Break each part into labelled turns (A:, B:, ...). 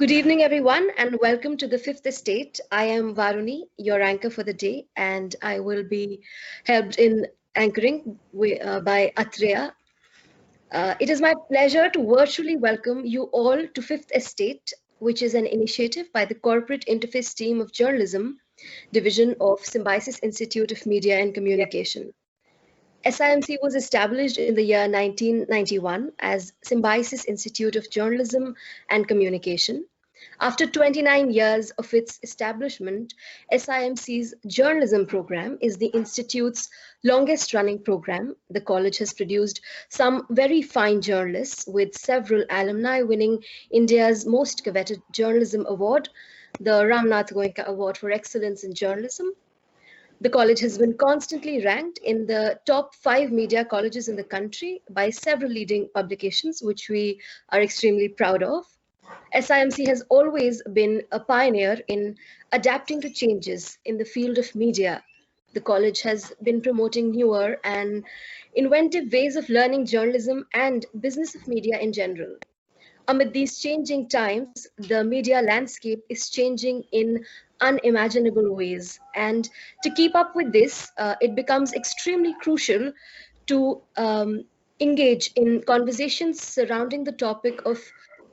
A: Good evening, everyone, and welcome to the Fifth Estate. I am Varuni, your anchor for the day, and I will be helped in anchoring by Atreya. It is my pleasure to virtually welcome you all to Fifth Estate, which is an initiative by the Corporate Interface Team of Journalism, Division of Symbiosis Institute of Media and Communication. SIMC was established in the year 1991 as Symbiosis Institute of Journalism and Communication. After 29 years of its establishment, SIMC's journalism program is the Institute's longest running program. The college has produced some very fine journalists, with several alumni winning India's most coveted journalism award, the Ramnath Goenka Award for Excellence in Journalism. The college has been constantly ranked in the top 5 media colleges in the country by several leading publications, which we are extremely proud of. SIMC has always been a pioneer in adapting to changes in the field of media. The college has been promoting newer and inventive ways of learning journalism and business of media in general. Amid these changing times, the media landscape is changing in unimaginable ways. And to keep up with this, it becomes extremely crucial to engage in conversations surrounding the topic of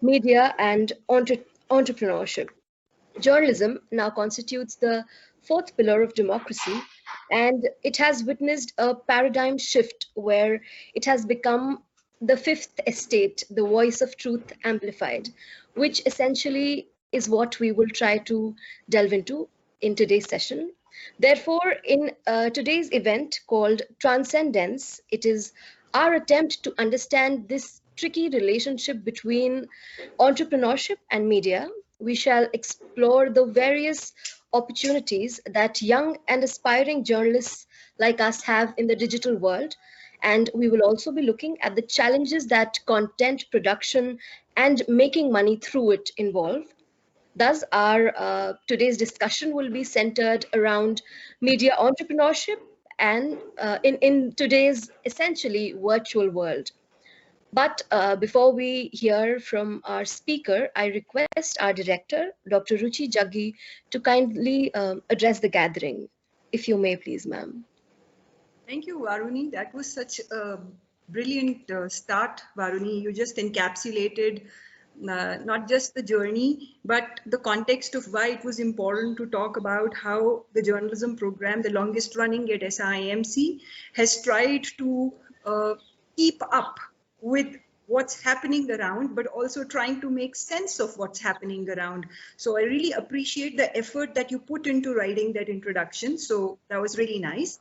A: media and entrepreneurship. Journalism now constitutes the fourth pillar of democracy, and it has witnessed a paradigm shift where it has become the fifth estate, the voice of truth amplified, which essentially is what we will try to delve into in today's session. Therefore, in today's event called Transcendence, it is our attempt to understand this tricky relationship between entrepreneurship and media. We shall explore the various opportunities that young and aspiring journalists like us have in the digital world. And we will also be looking at the challenges that content production and making money through it involve. Thus, our today's discussion will be centered around media entrepreneurship and in today's essentially virtual world. But before we hear from our speaker, I request our director, Dr. Ruchi Jaggi, to kindly address the gathering. If you may, please, ma'am.
B: Thank you, Varuni. That was such a brilliant start, Varuni. You just encapsulated not just the journey, but the context of why it was important to talk about how the journalism program, the longest running at SIMC, has tried to keep up with what's happening around, but also trying to make sense of what's happening around. So I really appreciate the effort that you put into writing that introduction. So that was really nice.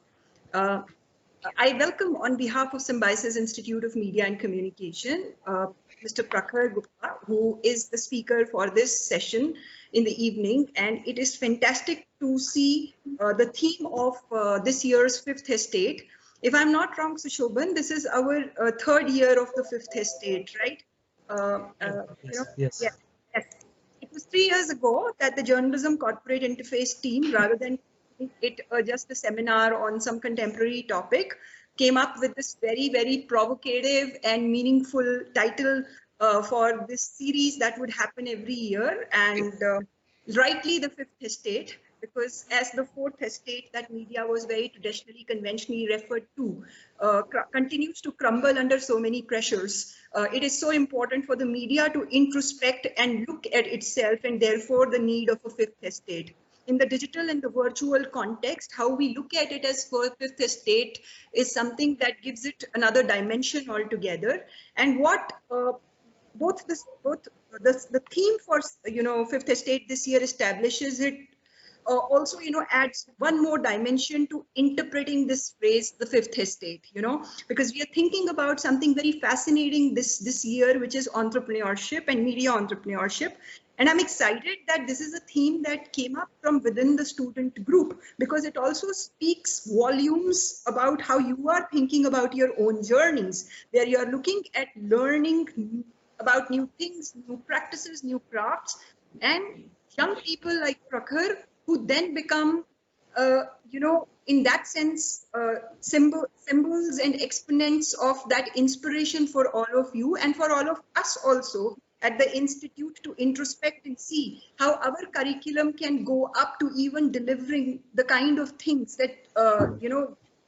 B: I welcome on behalf of Symbiosis Institute of Media and Communication, Mr. Prakhar Gupta, who is the speaker for this session in the evening. And it is fantastic to see the theme of this year's Fifth Estate. If I'm not wrong, Sushoban, this is our third year of the Fifth Estate, right?
C: Yes.
B: It was 3 years ago that the Journalism Corporate Interface team, rather than it just a seminar on some contemporary topic, came up with this very, very provocative and meaningful title for this series that would happen every year, and rightly the Fifth Estate, because as the fourth estate that media was very traditionally, conventionally referred to, continues to crumble under so many pressures. It is so important for the media to introspect and look at itself, and therefore the need of a Fifth Estate. In the digital and the virtual context, how we look at it as Fifth Estate is something that gives it another dimension altogether. And what the theme for Fifth Estate this year establishes it also adds one more dimension to interpreting this phrase, the Fifth Estate, because we are thinking about something very fascinating this year, which is entrepreneurship and media entrepreneurship. And I'm excited that this is a theme that came up from within the student group, because it also speaks volumes about how you are thinking about your own journeys, where you are looking at learning about new things, new practices, new crafts, and young people like Prakhar, who then become, in that sense, symbols and exponents of that inspiration for all of you and for all of us also, at the institute to introspect and see how our curriculum can go up to even delivering the kind of things that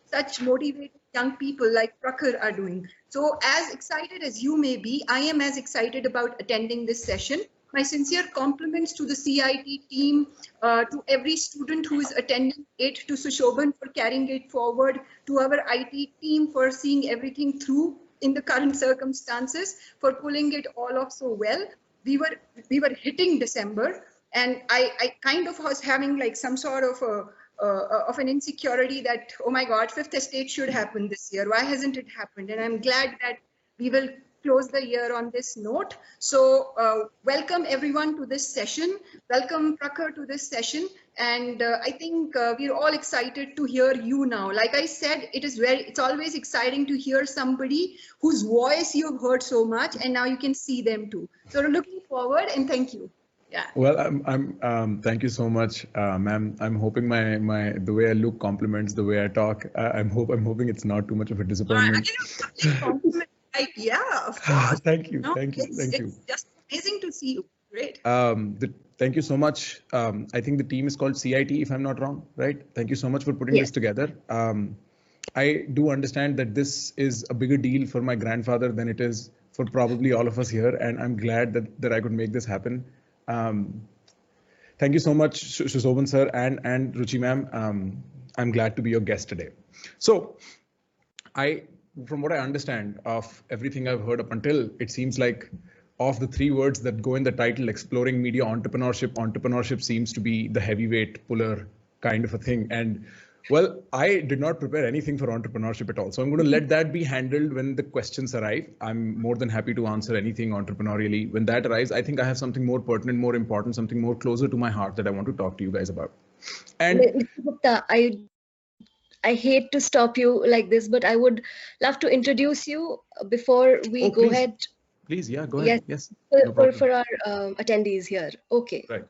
B: such motivated young people like Prakhar are doing. So as excited as you may be, I am as excited about attending this session. My sincere compliments to the CIT team, to every student who is attending it, to Sushoban for carrying it forward, to our IT team for seeing everything through in the current circumstances, for pulling it all off so well. We were hitting December, and I kind of was having like some sort of an insecurity that, oh my God, fifth estate should happen this year. Why hasn't it happened? And I'm glad that we will close the year on this note. So welcome everyone to this session. Welcome Prakhar to this session. And I think we're all excited to hear you now. Like I said, it's always exciting to hear somebody whose voice you've heard so much, and now you can see them too. So looking forward, and thank you. Yeah.
D: Well, thank you so much, ma'am. I'm hoping the way I look compliments the way I talk. I'm hoping it's not too much of a disappointment.
B: Like, yeah, of course.
D: Thank you,
B: No,
D: thank you.
B: It's just amazing to see you. Great.
D: Thank you so much. I think the team is called CIT, if I'm not wrong, right? Thank you so much for putting this together. I do understand that this is a bigger deal for my grandfather than it is for probably all of us here, and I'm glad that I could make this happen. Thank you so much, Sushoban sir and Ruchi ma'am. I'm glad to be your guest today. So, from what I understand of everything I've heard up until, it seems like of the three words that go in the title, exploring media entrepreneurship seems to be the heavyweight puller kind of a thing. And well, I did not prepare anything for entrepreneurship at all. So I'm going to let that be handled when the questions arrive. I'm more than happy to answer anything entrepreneurially. When that arrives, I think I have something more pertinent, more important, something more closer to my heart that I want to talk to you guys about. And
A: Mr. Gupta, I hate to stop you like this, but I would love to introduce you before we go ahead.
D: Please, yeah, go ahead. Yes.
A: For our attendees here. Okay.
D: Right.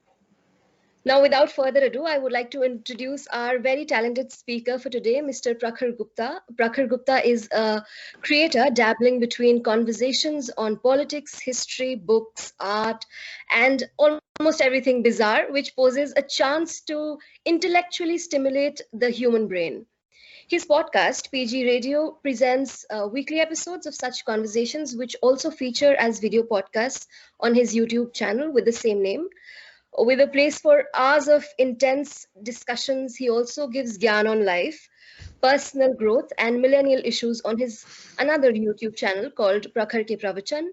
A: Now, without further ado, I would like to introduce our very talented speaker for today, Mr. Prakhar Gupta. Prakhar Gupta is a creator dabbling between conversations on politics, history, books, art, and almost everything bizarre, which poses a chance to intellectually stimulate the human brain. His podcast, PGRadio, presents weekly episodes of such conversations, which also feature as video podcasts on his YouTube channel with the same name. With a place for hours of intense discussions, he also gives gyan on life, personal growth, and millennial issues on his another YouTube channel called Prakhar Pravachan.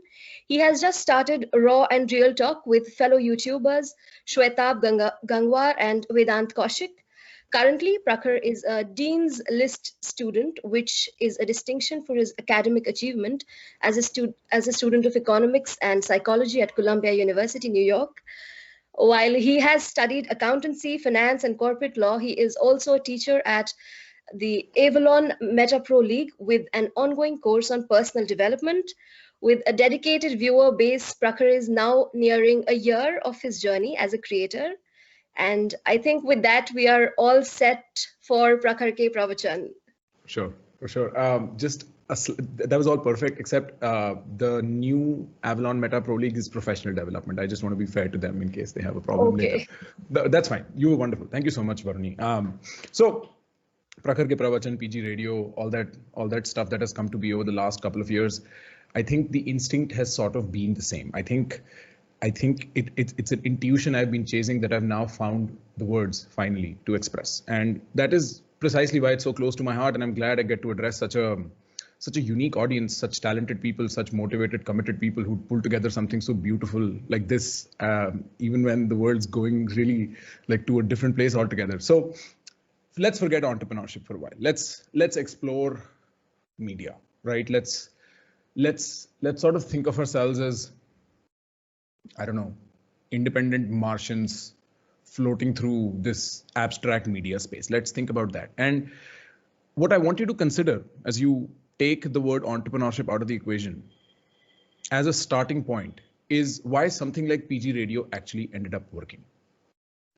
A: He has just started Raw and Real Talk with fellow YouTubers Shwetab Gangwar and Vedant Kaushik. Currently, Prakhar is a Dean's List student, which is a distinction for his academic achievement as a student of economics and psychology at Columbia University, New York. While he has studied accountancy, finance, and corporate law, he is also a teacher at the Avalon Meta Pro League with an ongoing course on personal development. With a dedicated viewer base, Prakhar is now nearing a year of his journey as a creator. And I think with that, we are all set for Prakhar K. Pravachan.
D: Sure, for sure. That was all perfect, except the new Avalon Meta Pro League is professional development. I just want to be fair to them in case they have a problem later. That's fine. You were wonderful. Thank you so much, Varuni. So, Prakhar Ke Pravachan, PGRadio, all that stuff that has come to be over the last couple of years, I think the instinct has sort of been the same. I think it's an intuition I've been chasing that I've now found the words finally to express, and that is precisely why it's so close to my heart. And I'm glad I get to address such a unique audience, such talented people, such motivated, committed people who pull together something so beautiful like this, even when the world's going really like to a different place altogether. So let's forget entrepreneurship for a while. Let's explore media, right? Let's sort of think of ourselves as, I don't know, independent Martians floating through this abstract media space. Let's think about that. And what I want you to consider as you take the word entrepreneurship out of the equation as a starting point is why something like PGRadio actually ended up working.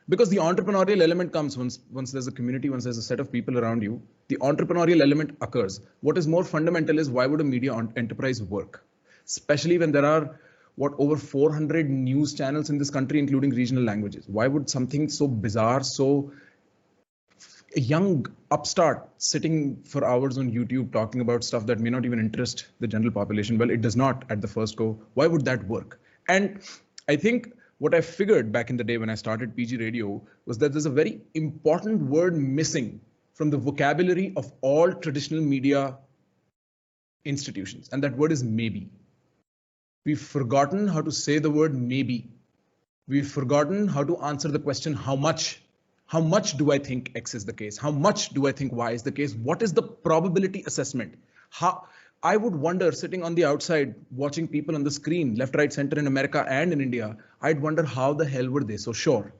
D: Because the entrepreneurial element comes once there's a community, once there's a set of people around you, the entrepreneurial element occurs. What is more fundamental is, why would a media enterprise work? Especially when there are over 400 news channels in this country, including regional languages. Why would something so bizarre, so a young upstart sitting for hours on YouTube talking about stuff that may not even interest the general population? Well, it does not at the first go. Why would that work? And I think what I figured back in the day when I started PGRadio was that there's a very important word missing from the vocabulary of all traditional media institutions, and that word is maybe. We've forgotten how to say the word maybe. We've forgotten how to answer the question, how much? How much do I think X is the case? How much do I think Y is the case? What is the probability assessment? How I would wonder, sitting on the outside, watching people on the screen, left, right, center in America and in India, I'd wonder how the hell were they so sure?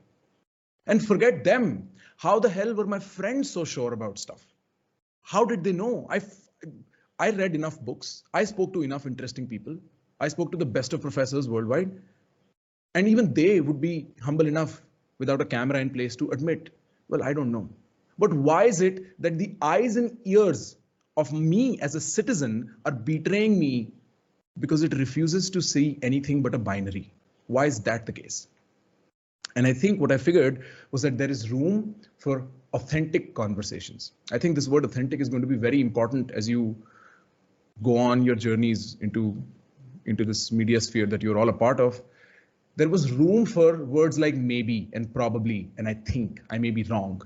D: And forget them. How the hell were my friends so sure about stuff? How did they know? I read enough books. I spoke to enough interesting people. I spoke to the best of professors worldwide. And even they would be humble enough without a camera in place to admit, well, I don't know. But why is it that the eyes and ears of me as a citizen are betraying me because it refuses to see anything but a binary? Why is that the case? And I think what I figured was that there is room for authentic conversations. I think this word authentic is going to be very important as you go on your journeys into this media sphere that you're all a part of. There was room for words like maybe and probably, and I think I may be wrong.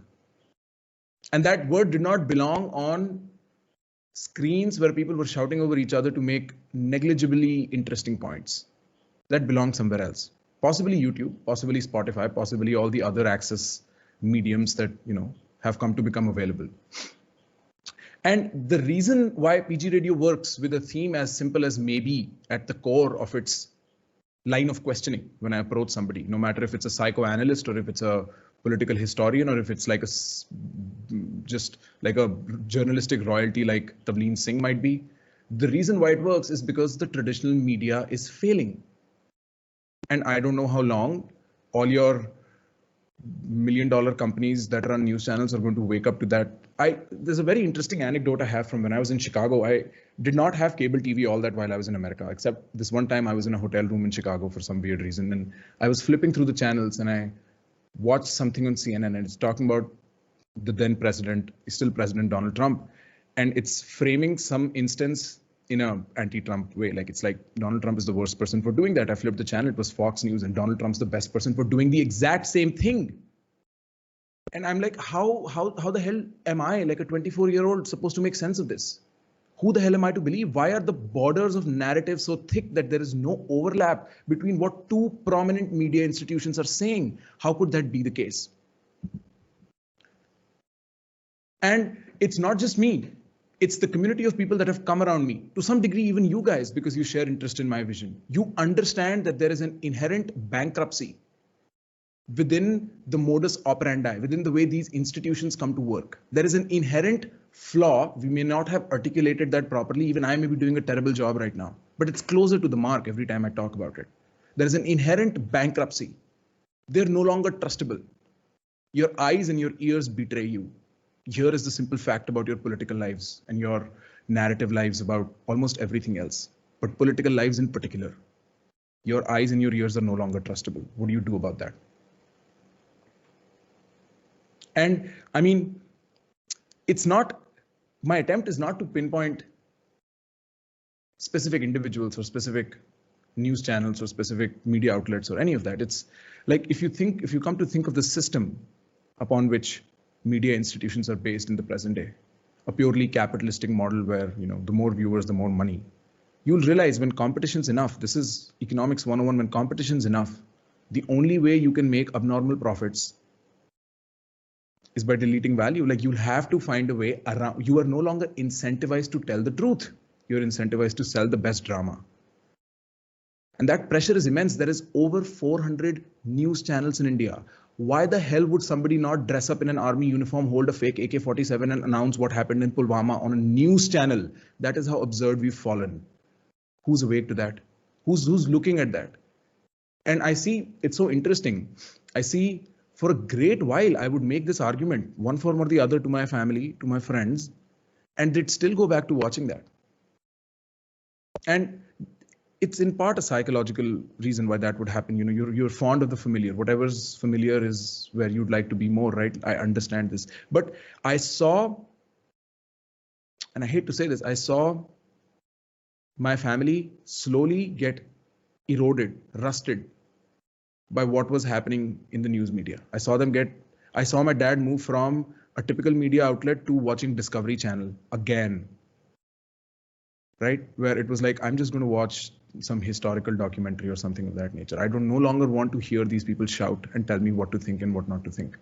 D: And that word did not belong on screens where people were shouting over each other to make negligibly interesting points. That belonged somewhere else. Possibly YouTube, possibly Spotify, possibly all the other access mediums that have come to become available. And the reason why PGRadio works with a theme as simple as maybe at the core of its line of questioning when I approach somebody, no matter if it's a psychoanalyst or if it's a political historian or if it's like just like a journalistic royalty like Tavleen Singh might be, the reason why it works is because the traditional media is failing. And I don't know how long all your million-dollar companies that run news channels are going to wake up to that. There's a very interesting anecdote I have from when I was in Chicago. I did not have cable TV all that while I was in America, except this one time I was in a hotel room in Chicago for some weird reason. And I was flipping through the channels and I watched something on CNN and it's talking about the then president, still President Donald Trump. And it's framing some instance in a anti-Trump way. Like it's like Donald Trump is the worst person for doing that. I flipped the channel, it was Fox News, and Donald Trump's the best person for doing the exact same thing. And I'm like, how the hell am I, like a 24-year-old, supposed to make sense of this? Who the hell am I to believe? Why are the borders of narrative so thick that there is no overlap between what two prominent media institutions are saying? How could that be the case? And it's not just me. It's the community of people that have come around me, to some degree, even you guys, because you share interest in my vision. You understand that there is an inherent bankruptcy within the modus operandi, within the way these institutions come to work. There is an inherent flaw. We may not have articulated that properly. Even I may be doing a terrible job right now, but it's closer to the mark every time I talk about it. There is an inherent bankruptcy. They're no longer trustable. Your eyes and your ears betray you. Here is the simple fact about your political lives and your narrative lives about almost everything else, but political lives in particular. Your eyes and your ears are no longer trustable. What do you do about that? And I mean, it's not, my attempt is not to pinpoint specific individuals or specific news channels or specific media outlets or any of that. It's like, if you come to think of the system upon which media institutions are based in the present day, a purely capitalistic model where, the more viewers, the more money, you'll realize when competition's enough, this is economics 101, when competition's enough, the only way you can make abnormal profits is by deleting value. Like, you'll have to find a way around. You are no longer incentivized to tell the truth. You're incentivized to sell the best drama. And that pressure is immense. There is over 400 news channels in India. Why the hell would somebody not dress up in an army uniform, hold a fake AK-47 and announce what happened in Pulwama on a news channel? That is how absurd we've fallen. Who's awake to that? Who's looking at that? And I see, it's so interesting. I see, for a great while, I would make this argument, one form or the other, to my family, to my friends, and they'd still go back to watching that. And it's in part a psychological reason why that would happen. You're fond of the familiar. Whatever's familiar is where you'd like to be more, right? I understand this. But I saw, and I hate to say this, I saw my family slowly get eroded, rusted by what was happening in the news media. I saw my dad move from a typical media outlet to watching Discovery Channel again, right? Where it was like, I'm just going to watch some historical documentary or something of that nature. I don't no longer want to hear these people shout and tell me what to think and what not to think.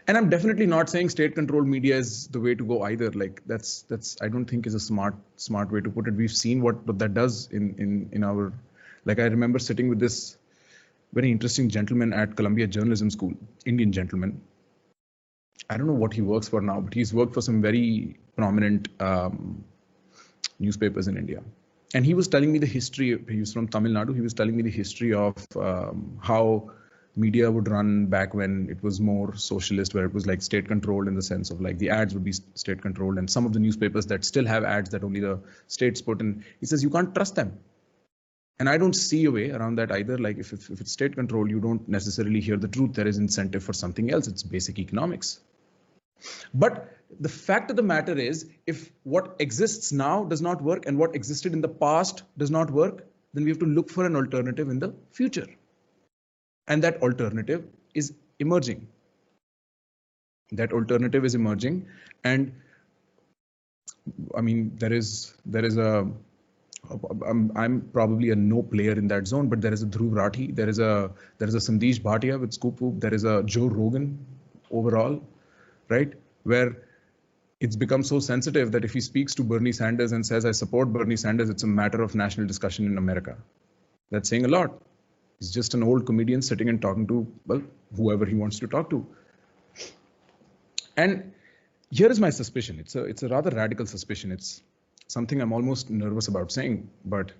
D: And I'm definitely not saying state-controlled media is the way to go either. Like that's I don't think is a smart way to put it. We've seen what that does in our, like I remember sitting with this very interesting gentleman at Columbia Journalism School, Indian gentleman. I don't know what he works for now, but he's worked for some very prominent newspapers in India. And he was telling me the history. He was from Tamil Nadu. He was telling me the history of how media would run back when it was more socialist, where it was like state controlled in the sense of like the ads would be state controlled, and some of the newspapers that still have ads that only the states put in. He says you can't trust them. And I don't see a way around that either. Like if it's state controlled, you don't necessarily hear the truth. There is incentive for something else. It's basic economics. But the fact of the matter is, if what exists now does not work and what existed in the past does not work, then we have to look for an alternative in the future. And that alternative is emerging. And I mean, there is a, I'm probably a no player in that zone, but there is a Dhruv Rathi, there is a Sandesh Bhatia with Scoop Whoop, there is a Joe Rogan overall, right? Where it's become so sensitive that if he speaks to Bernie Sanders and says, I support Bernie Sanders, it's a matter of national discussion in America. That's saying a lot. He's just an old comedian sitting and talking to, well, whoever he wants to talk to. And here is my suspicion. It's a rather radical suspicion. It's something I'm almost nervous about saying, but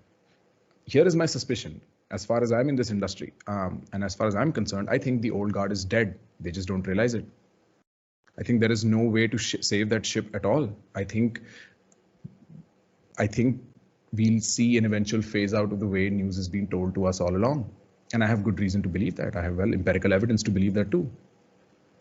D: here is my suspicion. As far as I'm in this industry, and as far as I'm concerned, I think the old guard is dead. They just don't realize it. I think there is no way to save that ship at all. I think we'll see an eventual phase out of the way news is being told to us all along. And I have good reason to believe that. I have empirical evidence to believe that too.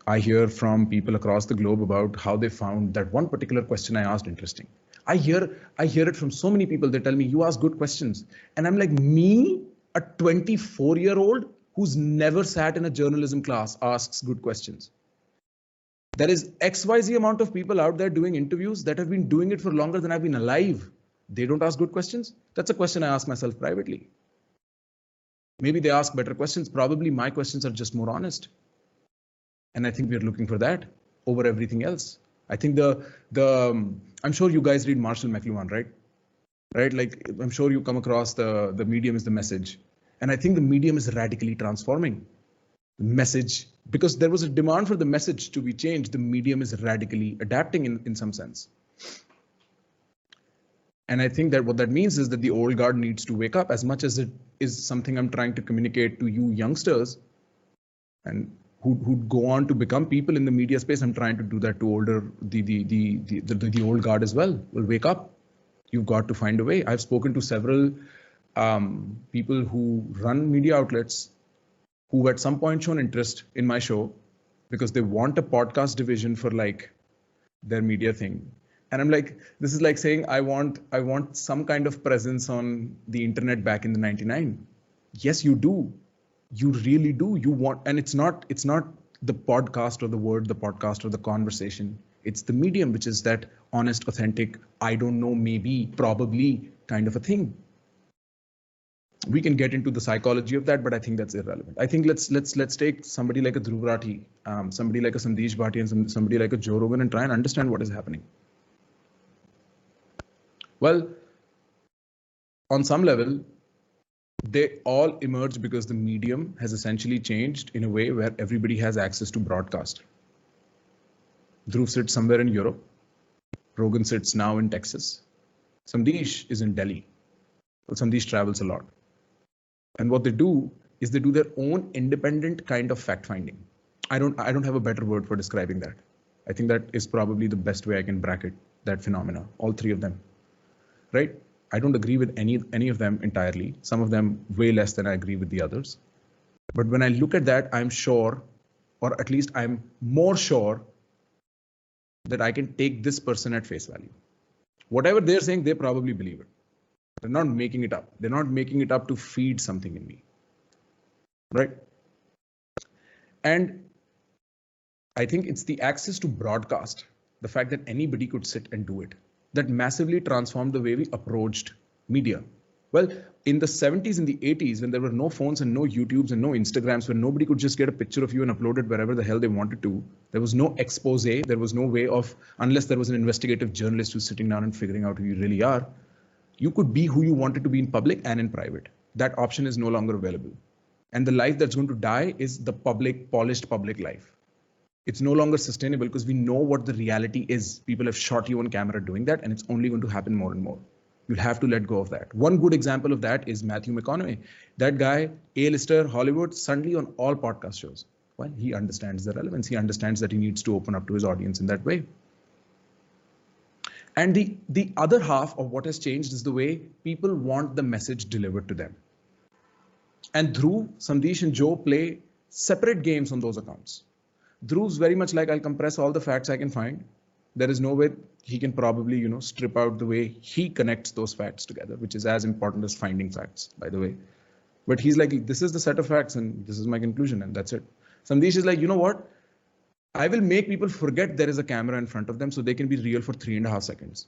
D: I hear from people across the globe about how they found that one particular question I asked interesting. I hear it from so many people. They tell me, you ask good questions. And I'm like, me, a 24-year-old who's never sat in a journalism class, asks good questions. There is XYZ amount of people out there doing interviews that have been doing it for longer than I've been alive. They don't ask good questions. That's a question I ask myself privately. Maybe they ask better questions. Probably my questions are just more honest. And I think we're looking for that over everything else. I think I'm sure you guys read Marshall McLuhan, right? Right? Like, I'm sure you come across the medium is the message. And I think the medium is radically transforming the message, because there was a demand for the message to be changed. The medium is radically adapting in some sense. And I think that what that means is that the old guard needs to wake up, as much as it is something I'm trying to communicate to you youngsters and who'd go on to become people in the media space. I'm trying to do that to the old guard as well. Well, wake up. You've got to find a way. I've spoken to several people who run media outlets who at some point shown interest in my show because they want a podcast division for like their media thing. And I'm like, this is like saying, I want some kind of presence on the internet back in the 99. Yes, you do. You really do. You want, and it's not the podcast or the word, the podcast or the conversation. It's the medium, which is that honest, authentic, I don't know, maybe, probably kind of a thing. We can get into the psychology of that, but I think that's irrelevant. I think let's take somebody like a Dhruv Rathi, somebody like a Sandesh Bhatia, and somebody like a Joe Rogan and try and understand what is happening. Well, on some level, they all emerge because the medium has essentially changed in a way where everybody has access to broadcast. Dhruv sits somewhere in Europe. Rogan sits now in Texas. Sandesh is in Delhi. Well, Sandesh travels a lot. And what they do is they do their own independent kind of fact finding. I don't have a better word for describing that. I think that is probably the best way I can bracket that phenomena, all three of them. right? I don't agree with any of them entirely. Some of them way less than I agree with the others. But when I look at that, I'm sure, or at least I'm more sure, that I can take this person at face value. Whatever they're saying, they probably believe it. They're not making it up. They're not making it up to feed something in me, right? And I think it's the access to broadcast, the fact that anybody could sit and do it, that massively transformed the way we approached media. Well, in the 70s and the 80s, when there were no phones and no YouTubes and no Instagrams, when nobody could just get a picture of you and upload it wherever the hell they wanted to, there was no expose, there was no way of, unless there was an investigative journalist who's sitting down and figuring out who you really are, you could be who you wanted to be in public and in private. That option is no longer available. And the life that's going to die is the public, polished public life. It's no longer sustainable because we know what the reality is. People have shot you on camera doing that, and it's only going to happen more and more. You'll have to let go of that. One good example of that is Matthew McConaughey. That guy, A-lister, Hollywood, suddenly on all podcast shows. Well, he understands the relevance. He understands that he needs to open up to his audience in that way. And the other half of what has changed is the way people want the message delivered to them. And Dhruv, Sandesh, and Joe play separate games on those accounts. Dhruv's very much like, I'll compress all the facts I can find. There is no way he can probably, strip out the way he connects those facts together, which is as important as finding facts, by the way. But he's like, this is the set of facts and this is my conclusion and that's it. Sandesh is like, you know what? I will make people forget there is a camera in front of them so they can be real for 3.5 seconds.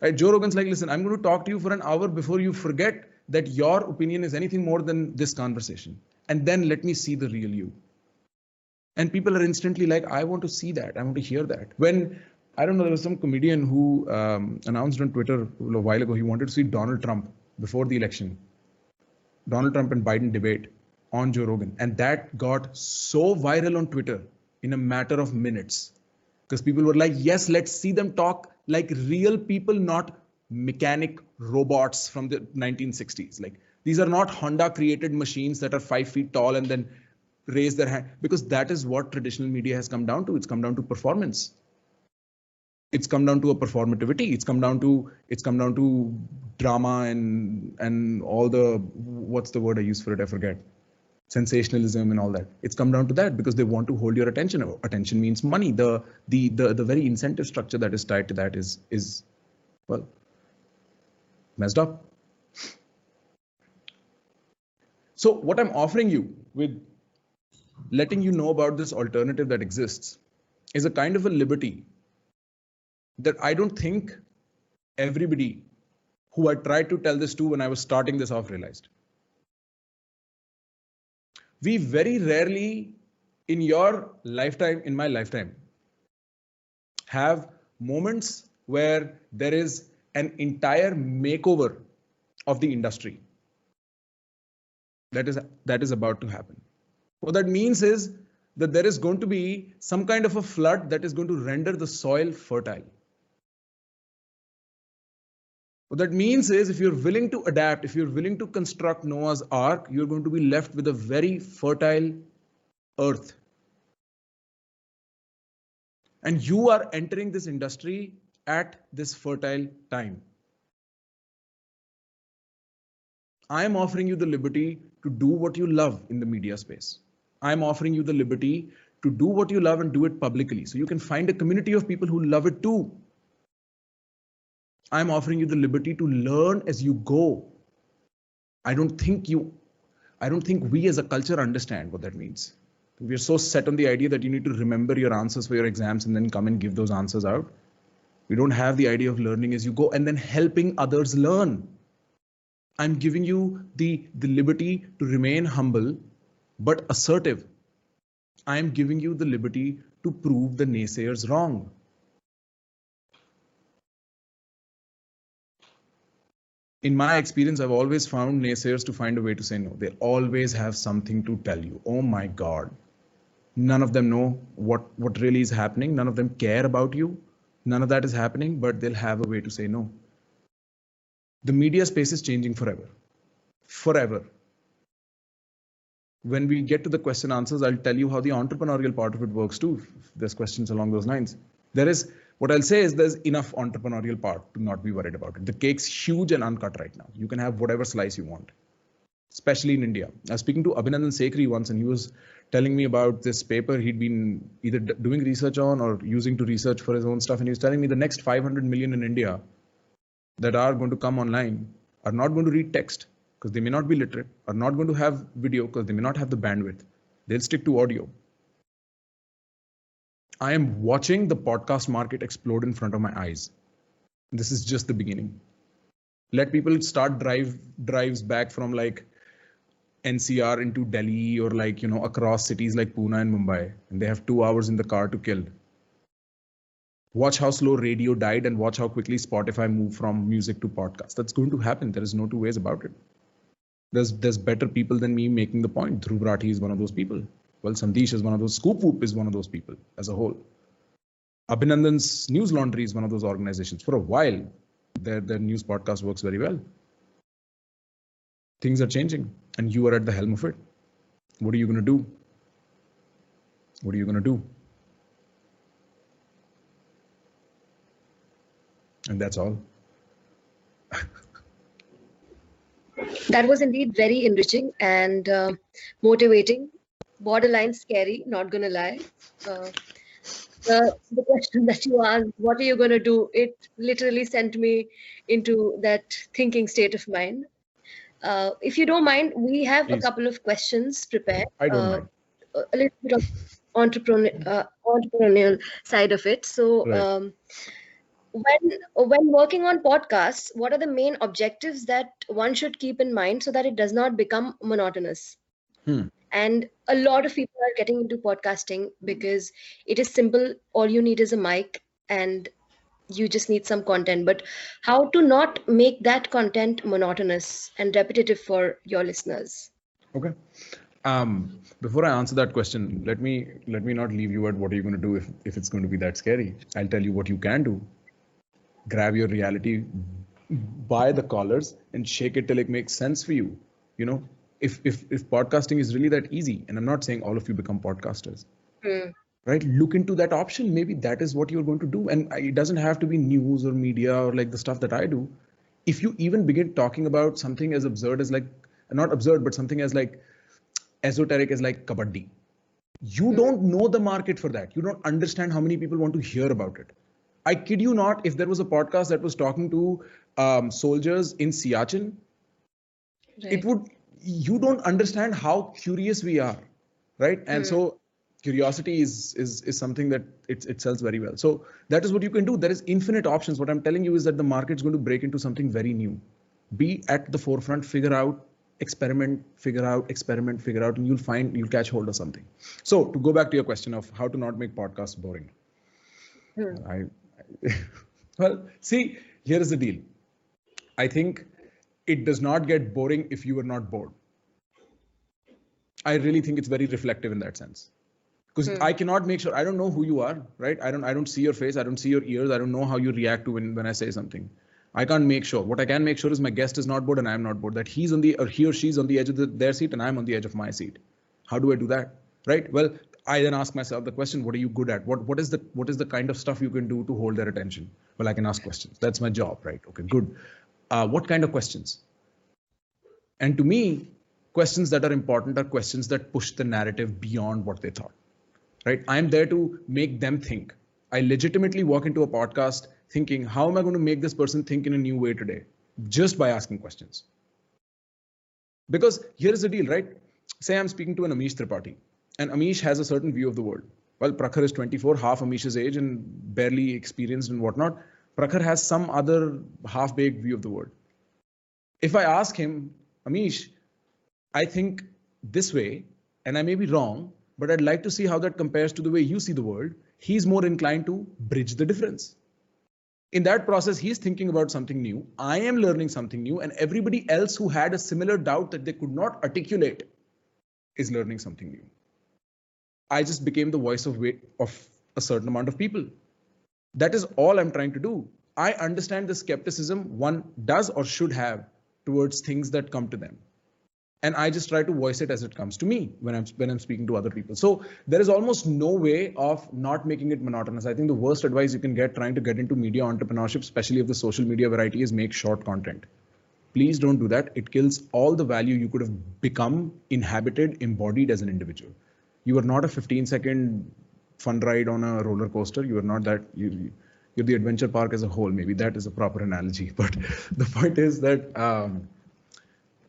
D: Right? Joe Rogan's like, listen, I'm going to talk to you for an hour before you forget that your opinion is anything more than this conversation. And then let me see the real you. And people are instantly like, I want to see that. I want to hear that. When, I don't know, there was some comedian who announced on Twitter a while ago, he wanted to see Donald Trump before the election. Donald Trump and Biden debate on Joe Rogan. And that got so viral on Twitter in a matter of minutes. Because people were like, yes, let's see them talk like real people, not mechanic robots from the 1960s. Like, these are not Honda created machines that are 5 feet tall and then raise their hand, because that is what traditional media has come down to. It's come down to performance. It's come down to a performativity. It's come down to drama and all the, what's the word I use for it? I forget. Sensationalism and all that. It's come down to that because they want to hold your attention. Attention means money. The very incentive structure that is tied to that is well, messed up. So what I'm offering you with letting you know about this alternative that exists is a kind of a liberty that I don't think everybody who I tried to tell this to when I was starting this off realized. We very rarely in your lifetime, in my lifetime, have moments where there is an entire makeover of the industry that is about to happen. What that means is that there is going to be some kind of a flood that is going to render the soil fertile. What that means is if you're willing to adapt, if you're willing to construct Noah's Ark, you're going to be left with a very fertile earth. And you are entering this industry at this fertile time. I am offering you the liberty to do what you love in the media space. I'm offering you the liberty to do what you love and do it publicly. So you can find a community of people who love it too. I'm offering you the liberty to learn as you go. I don't think we as a culture understand what that means. We're so set on the idea that you need to remember your answers for your exams and then come and give those answers out. We don't have the idea of learning as you go and then helping others learn. I'm giving you the liberty to remain humble but assertive. I am giving you the liberty to prove the naysayers wrong. In my experience, I've always found naysayers to find a way to say no. They always have something to tell you. Oh my God. None of them know what really is happening. None of them care about you. None of that is happening, but they'll have a way to say no. The media space is changing forever. Forever. When we get to the question answers, I'll tell you how the entrepreneurial part of it works too. If there's questions along those lines. There is What I'll say is there's enough entrepreneurial part to not be worried about it. The cake's huge and uncut right now. You can have whatever slice you want, especially in India. I was speaking to Abhinandan Sekhri once, and he was telling me about this paper he'd been either doing research on or using to research for his own stuff. And he was telling me the next 500 million in India that are going to come online are not going to read text because they may not be literate, are not going to have video because they may not have the bandwidth. They'll stick to audio. I am watching the podcast market explode in front of my eyes. This is just the beginning. Let people start drives back from like NCR into Delhi or like, across cities like Pune and Mumbai, and they have 2 hours in the car to kill. Watch how slow radio died and watch how quickly Spotify moved from music to podcast. That's going to happen. There is no two ways about it. There's better people than me making the point. Dhruv Rathi is one of those people. Well, Sandesh is one of those. Scoop Whoop is one of those people as a whole. Abhinandan's News Laundry is one of those organizations. For a while, their news podcast works very well. Things are changing and you are at the helm of it. What are you going to do? What are you going to do? And that's all.
A: That was indeed very enriching and motivating, borderline scary, not gonna lie. The question that you asked, what are you gonna do? It literally sent me into that thinking state of mind. If you don't mind, we have
D: Please.
A: A couple of questions prepared.
D: I don't mind.
A: A little bit of entrepreneurial side of it. So,
D: Right.
A: When working on podcasts, what are the main objectives that one should keep in mind so that it does not become monotonous? And a lot of people are getting into podcasting because it is simple. All you need is a mic and you just need some content. But how to not make that content monotonous and repetitive for your listeners?
D: Okay. Before I answer that question, let me not leave you at what are you going to do if it's going to be that scary. I'll tell you what you can do. Grab your reality by the collars and shake it till it makes sense for you. If podcasting is really that easy, and I'm not saying all of you become podcasters, right? Look into that option. Maybe that is what you're going to do. And it doesn't have to be news or media or like the stuff that I do. If you even begin talking about something as absurd as like, not absurd, but something as like esoteric as like kabaddi, you don't know the market for that. You don't understand how many people want to hear about it. I kid you not, if there was a podcast that was talking to soldiers in Siachen, right, you don't understand how curious we are, right? And so curiosity is something that it sells very well. So that is what you can do. There is infinite options. What I'm telling you is that the market's going to break into something very new. Be at the forefront, figure out, experiment, and you'll catch hold of something. So to go back to your question of how to not make podcasts boring. Well, see, here is the deal. I think it does not get boring if you are not bored. I really think it's very reflective in that sense. Because I cannot make sure, I don't know who you are, right? I don't see your face, I don't see your ears, I don't know how you react to when I say something. I can't make sure. What I can make sure is my guest is not bored and I am not bored, that he or she is on the edge of their seat and I'm on the edge of my seat. How do I do that? Right? Well, I then ask myself the question, what are you good at? What is the kind of stuff you can do to hold their attention? Well, I can ask questions. That's my job, right? Okay, good. What kind of questions? And to me, questions that are important are questions that push the narrative beyond what they thought, right? I'm there to make them think. I legitimately walk into a podcast thinking, how am I going to make this person think in a new way today? Just by asking questions. Because here's the deal, right? Say I'm speaking to an Amish Tripathi, and Amish has a certain view of the world. Well, Prakhar is 24, half Amish's age and barely experienced and whatnot. Prakhar has some other half-baked view of the world. If I ask him, Amish, I think this way, and I may be wrong, but I'd like to see how that compares to the way you see the world, he's more inclined to bridge the difference. In that process, he's thinking about something new. I am learning something new, and everybody else who had a similar doubt that they could not articulate is learning something new. I just became the voice of a certain amount of people. That is all I'm trying to do. I understand the skepticism one does or should have towards things that come to them. and I just try to voice it as it comes to me when I'm speaking to other people. So there is almost no way of not making it monotonous. I think the worst advice you can get trying to get into media entrepreneurship, especially of the social media variety, is make short content. Please don't do that. It kills all the value you could have become, inhabited, embodied as an individual. You are not a 15-second fun ride on a roller coaster. You are not that. You're the adventure park as a whole. Maybe that is a proper analogy. But the point is that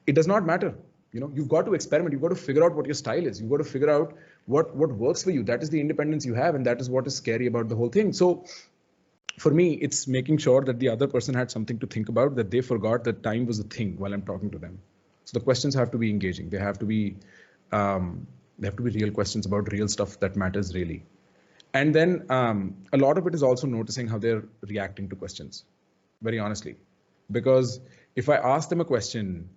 D: it does not matter. You've got to experiment. You've got to figure out what your style is. You've got to figure out what works for you. That is the independence you have, and that is what is scary about the whole thing. So for me, it's making sure that the other person had something to think about, that they forgot that time was a thing while I'm talking to them. So the questions have to be engaging. They have to be real questions about real stuff that matters really. And then a lot of it is also noticing how they're reacting to questions, very honestly. Because if I ask them a question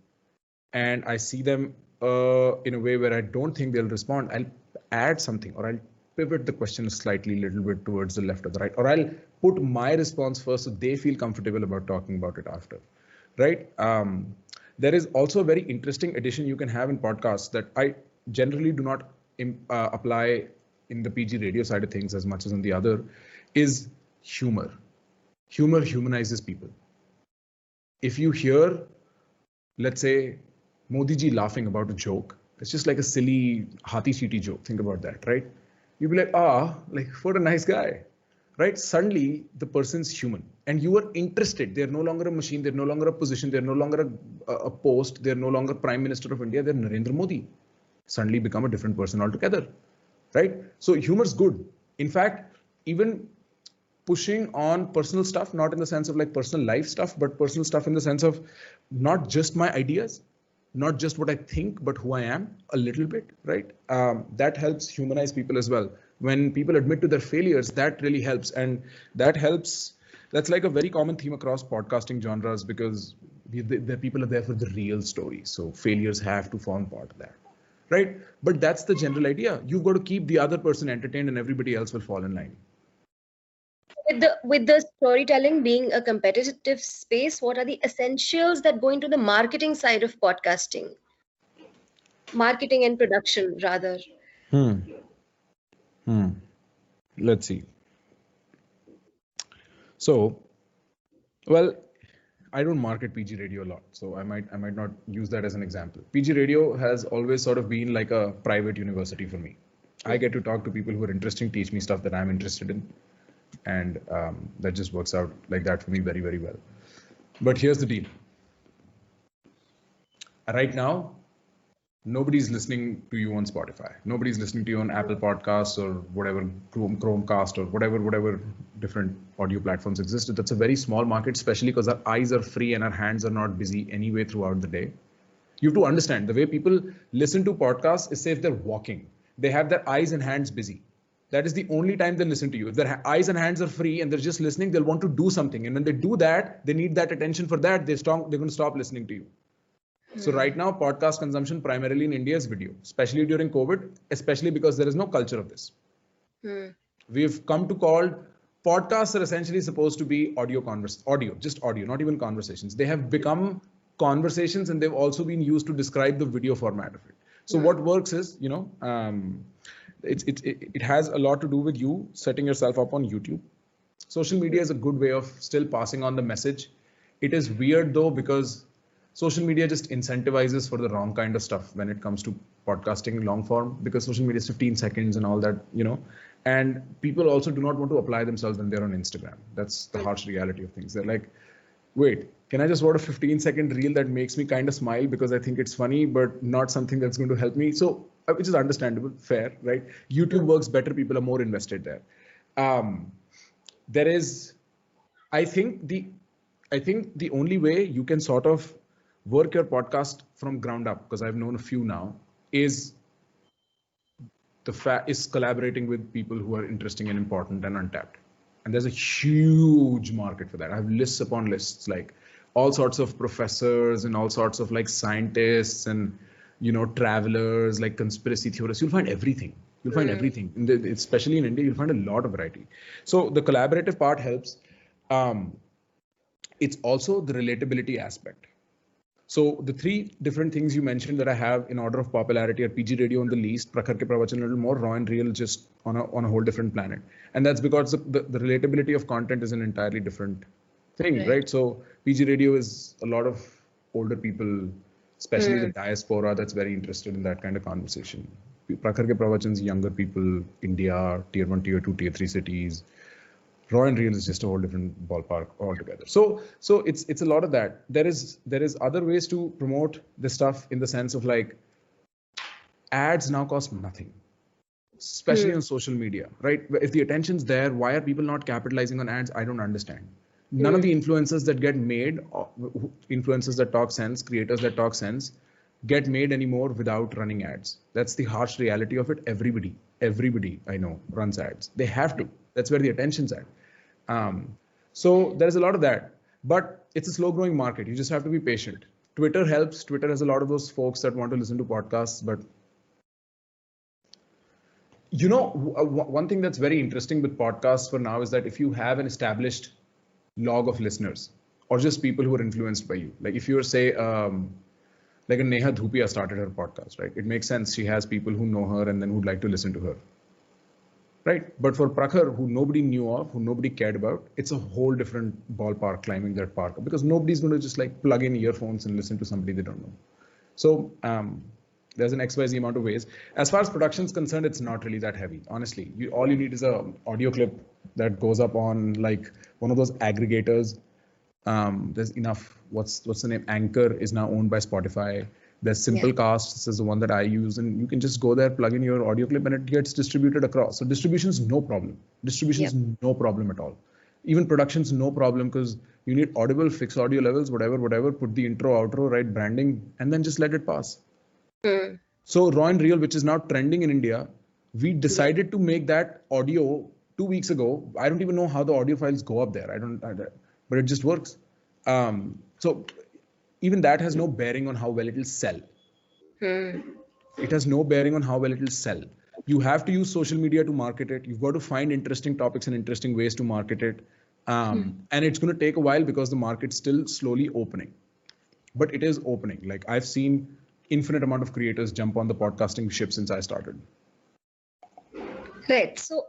D: and I see them in a way where I don't think they'll respond, I'll add something, or I'll pivot the question slightly, little bit towards the left or the right, or I'll put my response first so they feel comfortable about talking about it after, right? There is also a very interesting addition you can have in podcasts that I generally do not apply in the PGRadio side of things as much as on the other, is humor. Humor humanizes people. If you hear, let's say, Modi ji laughing about a joke, it's just like a silly hati-chiti joke. Think about that, right? You'll be like, what a nice guy, right? Suddenly the person's human and you are interested. They're no longer a machine. They're no longer a position. They're no longer a post. They're no longer Prime Minister of India. They're Narendra Modi. Suddenly become a different person altogether, right? So humor's good. In fact, even pushing on personal stuff, not in the sense of like personal life stuff, but personal stuff in the sense of not just my ideas, not just what I think, but who I am a little bit, right? That helps humanize people as well. When people admit to their failures, that really helps. And that helps. That's like a very common theme across podcasting genres, because the people are there for the real story. So failures have to form part of that, right? But that's the general idea. You've got to keep the other person entertained and everybody else will fall in line.
A: With the storytelling being a competitive space, what are the essentials that go into the marketing side of podcasting? Marketing and production, rather.
D: Let's see. So, well, I don't market PGRadio a lot, so I might not use that as an example. PGRadio has always sort of been like a private university for me. I get to talk to people who are interesting, teach me stuff that I'm interested in. And that just works out like that for me very, very well. But here's the deal. Right now, nobody's listening to you on Spotify. Nobody's listening to you on Apple Podcasts or whatever, Chromecast or whatever different audio platforms exist. That's a very small market, especially because our eyes are free and our hands are not busy anyway throughout the day. You have to understand the way people listen to podcasts is, say, if they're walking, they have their eyes and hands busy. That is the only time they listen to you. If their eyes and hands are free and they're just listening, they'll want to do something. And when they do that, they need that attention for that. They're going to stop listening to you. So right now, podcast consumption primarily in India is video, especially during COVID, especially because there is no culture of this. We've come to call podcasts are essentially supposed to be audio, just audio, not even conversations. They have become conversations and they've also been used to describe the video format of it. So what works is, it has a lot to do with you setting yourself up on YouTube. Social media is a good way of still passing on the message. It is weird though, because social media just incentivizes for the wrong kind of stuff when it comes to podcasting long form, because social media is 15 seconds and all that, and people also do not want to apply themselves when they're on Instagram. That's the harsh reality of things. They're like, wait, can I just watch a 15-second reel that makes me kind of smile because I think it's funny, but not something that's going to help me? So, which is understandable, fair, right? YouTube works better. People are more invested there. There is, I think the only way you can sort of work your podcast from ground up, because I've known a few now, is collaborating with people who are interesting and important and untapped. And there's a huge market for that. I have lists upon lists, like all sorts of professors and all sorts of like scientists and, travelers, like conspiracy theorists. You'll find everything. You'll find everything. Especially in India, you'll find a lot of variety. So the collaborative part helps. It's also the relatability aspect. So the three different things you mentioned that I have in order of popularity are PGRadio on the least, Prakhar ke Pravachan a little more, Raw and Real just on a whole different planet. And that's because the relatability of content is an entirely different thing, right? So PGRadio is a lot of older people, especially the diaspora, that's very interested in that kind of conversation. Prakhar ke Pravachan's younger people, India, tier 1, tier 2, tier 3 cities. Raw and Real is just a whole different ballpark altogether. So it's a lot of that. There is other ways to promote this stuff in the sense of like ads now cost nothing, especially on social media, right? If the attention's there, why are people not capitalizing on ads? I don't understand. None of the influencers that get made, influencers that talk sense, creators that talk sense, get made anymore without running ads. That's the harsh reality of it. Everybody I know runs ads. They have to. That's where the attention's at. So there's a lot of that, but it's a slow growing market. You just have to be patient. Twitter helps. Twitter has a lot of those folks that want to listen to podcasts, but you know, one thing that's very interesting with podcasts for now is that if you have an established log of listeners or just people who are influenced by you, like if you're say, like a Neha Dhupia started her podcast, right? It makes sense. She has people who know her and then would like to listen to her. Right. But for Prakhar, who nobody knew of, who nobody cared about, it's a whole different ballpark climbing that park because nobody's going to just like plug in earphones and listen to somebody they don't know. So there's an XYZ amount of ways. As far as production is concerned, it's not really that heavy. Honestly, all you need is a audio clip that goes up on like one of those aggregators. There's enough. What's the name? Anchor is now owned by Spotify. There's Simplecast. This is the one that I use, and you can just go there, plug in your audio clip, and it gets distributed across. So distribution is no problem. Distribution is no problem at all. Even production's no problem because you need audible, fixed audio levels, whatever. Put the intro, outro, right, branding, and then just let it pass. So Raw and Real, which is now trending in India, we decided to make that audio 2 weeks ago. I don't even know how the audio files go up there. But it just works. So even that has no bearing on how well it will sell. It has no bearing on how well it will sell. You have to use social media to market it. You've got to find interesting topics and interesting ways to market it. And it's going to take a while because the market's still slowly opening. But it is opening. Like I've seen infinite amount of creators jump on the podcasting ship since I started.
A: Right. So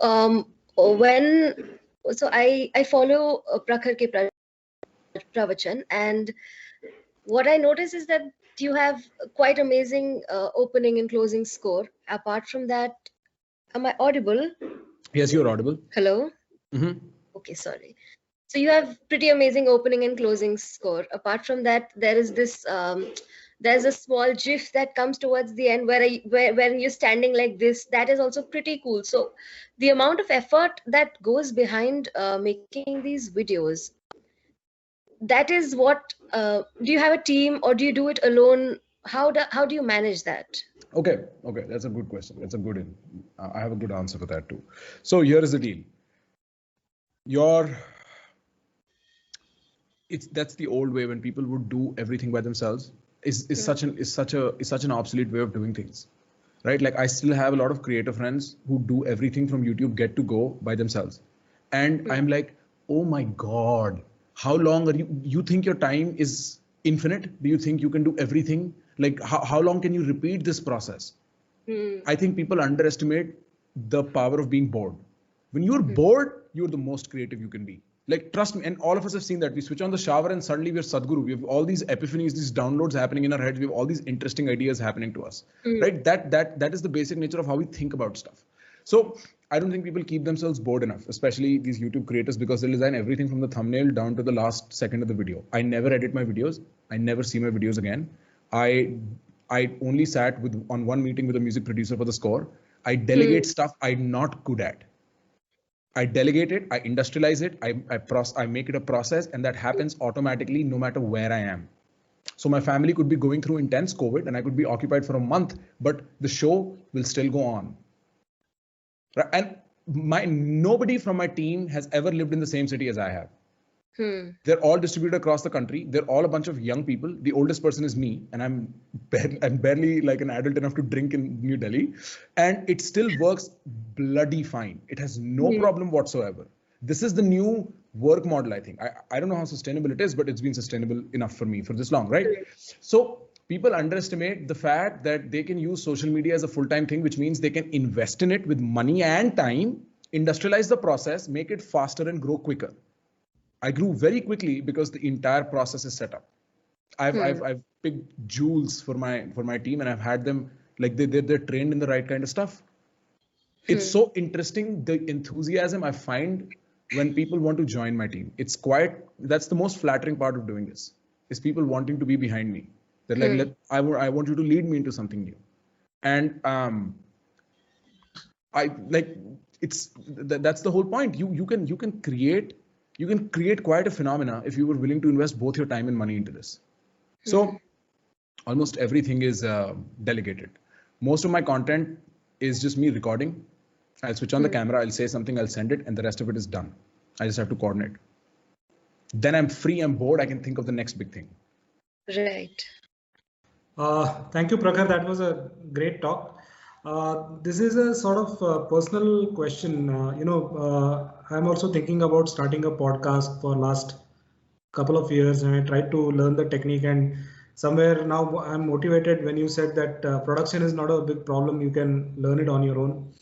A: I follow Prakhar ke Pravachan, and what I notice is that you have quite amazing opening and closing score. Apart from that, am I audible?
D: Yes, you're audible.
A: Hello? Okay, sorry. So you have pretty amazing opening and closing score. Apart from that, there is this, there's a small GIF that comes towards the end where you're standing like this. That is also pretty cool. So the amount of effort that goes behind making these videos, that is what, do you have a team or do you do it alone? How do you manage that?
D: Okay, that's a good question. That's a good I have a good answer for that too. So here is the deal. That's the old way when people would do everything by themselves. Is such an obsolete way of doing things, right? Like I still have a lot of creative friends who do everything from YouTube get to go by themselves, and I'm like, oh my God, how long are you think your time is infinite? Do you think you can do everything? Like how long can you repeat this process? I think people underestimate the power of being bored. When you're bored, you're the most creative you can be. Like, trust me, and all of us have seen that. We switch on the shower and suddenly we're Sadhguru. We have all these epiphanies, these downloads happening in our heads. We have all these interesting ideas happening to us, right? That is the basic nature of how we think about stuff. So I don't think people keep themselves bored enough, especially these YouTube creators, because they'll design everything from the thumbnail down to the last second of the video. I never edit my videos. I never see my videos again. I only sat on one meeting with a music producer for the score. I delegate stuff I'm not good at. I delegate it, I industrialize it, I make it a process, and that happens automatically no matter where I am. So my family could be going through intense COVID and I could be occupied for a month, but the show will still go on. And nobody from my team has ever lived in the same city as I have. They're all distributed across the country. They're all a bunch of young people. The oldest person is me, and I'm barely like an adult enough to drink in New Delhi, and it still works bloody fine. It has no problem whatsoever. This is the new work model, I think. I don't know how sustainable it is, but it's been sustainable enough for me for this long, right? So people underestimate the fact that they can use social media as a full-time thing, which means they can invest in it with money and time, industrialize the process, make it faster and grow quicker. I grew very quickly because the entire process is set up. I've picked jewels for my team, and I've had them like they're trained in the right kind of stuff. It's so interesting, the enthusiasm I find when people want to join my team. That's the most flattering part of doing this, is people wanting to be behind me. They're like, I want you to lead me into something new. And that's the whole point. You can create quite a phenomena if you were willing to invest both your time and money into this. So almost everything is delegated. Most of my content is just me recording. I'll switch on the camera, I'll say something, I'll send it, and the rest of it is done. I just have to coordinate. Then I'm free, I'm bored, I can think of the next big thing.
A: Right.
C: Thank you, Prakhar. That was a great talk. This is a sort of personal question. I'm also thinking about starting a podcast for last couple of years, and I tried to learn the technique, and somewhere now I'm motivated when you said that production is not a big problem. You can learn it on your own.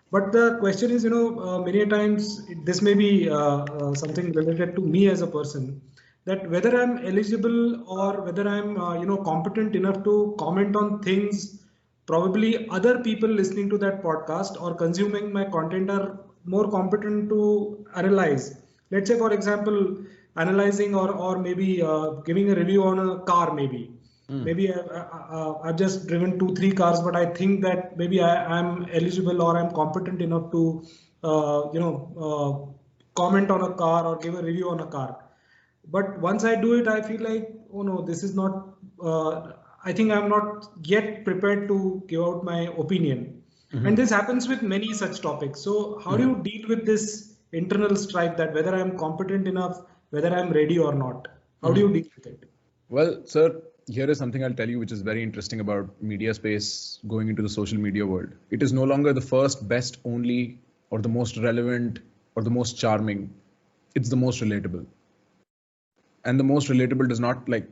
C: But the question is, many times this may be something related to me as a person, that whether I'm eligible or whether I'm, competent enough to comment on things, probably other people listening to that podcast or consuming my content are more competent to analyze. Let's say, for example, analyzing or maybe giving a review on a car, maybe. Maybe I've just driven 2-3 cars, but I think that maybe I'm eligible or I'm competent enough to, comment on a car or give a review on a car. But once I do it, I feel like, oh no, this is not, I think I'm not yet prepared to give out my opinion. And this happens with many such topics. So how do you deal with this internal strife that whether I'm competent enough, whether I'm ready or not? How do you deal with it?
D: Well, sir, here is something I'll tell you which is very interesting about media space going into the social media world. It is no longer the first, best, only, or the most relevant, or the most charming. It's the most relatable. And the most relatable does not like,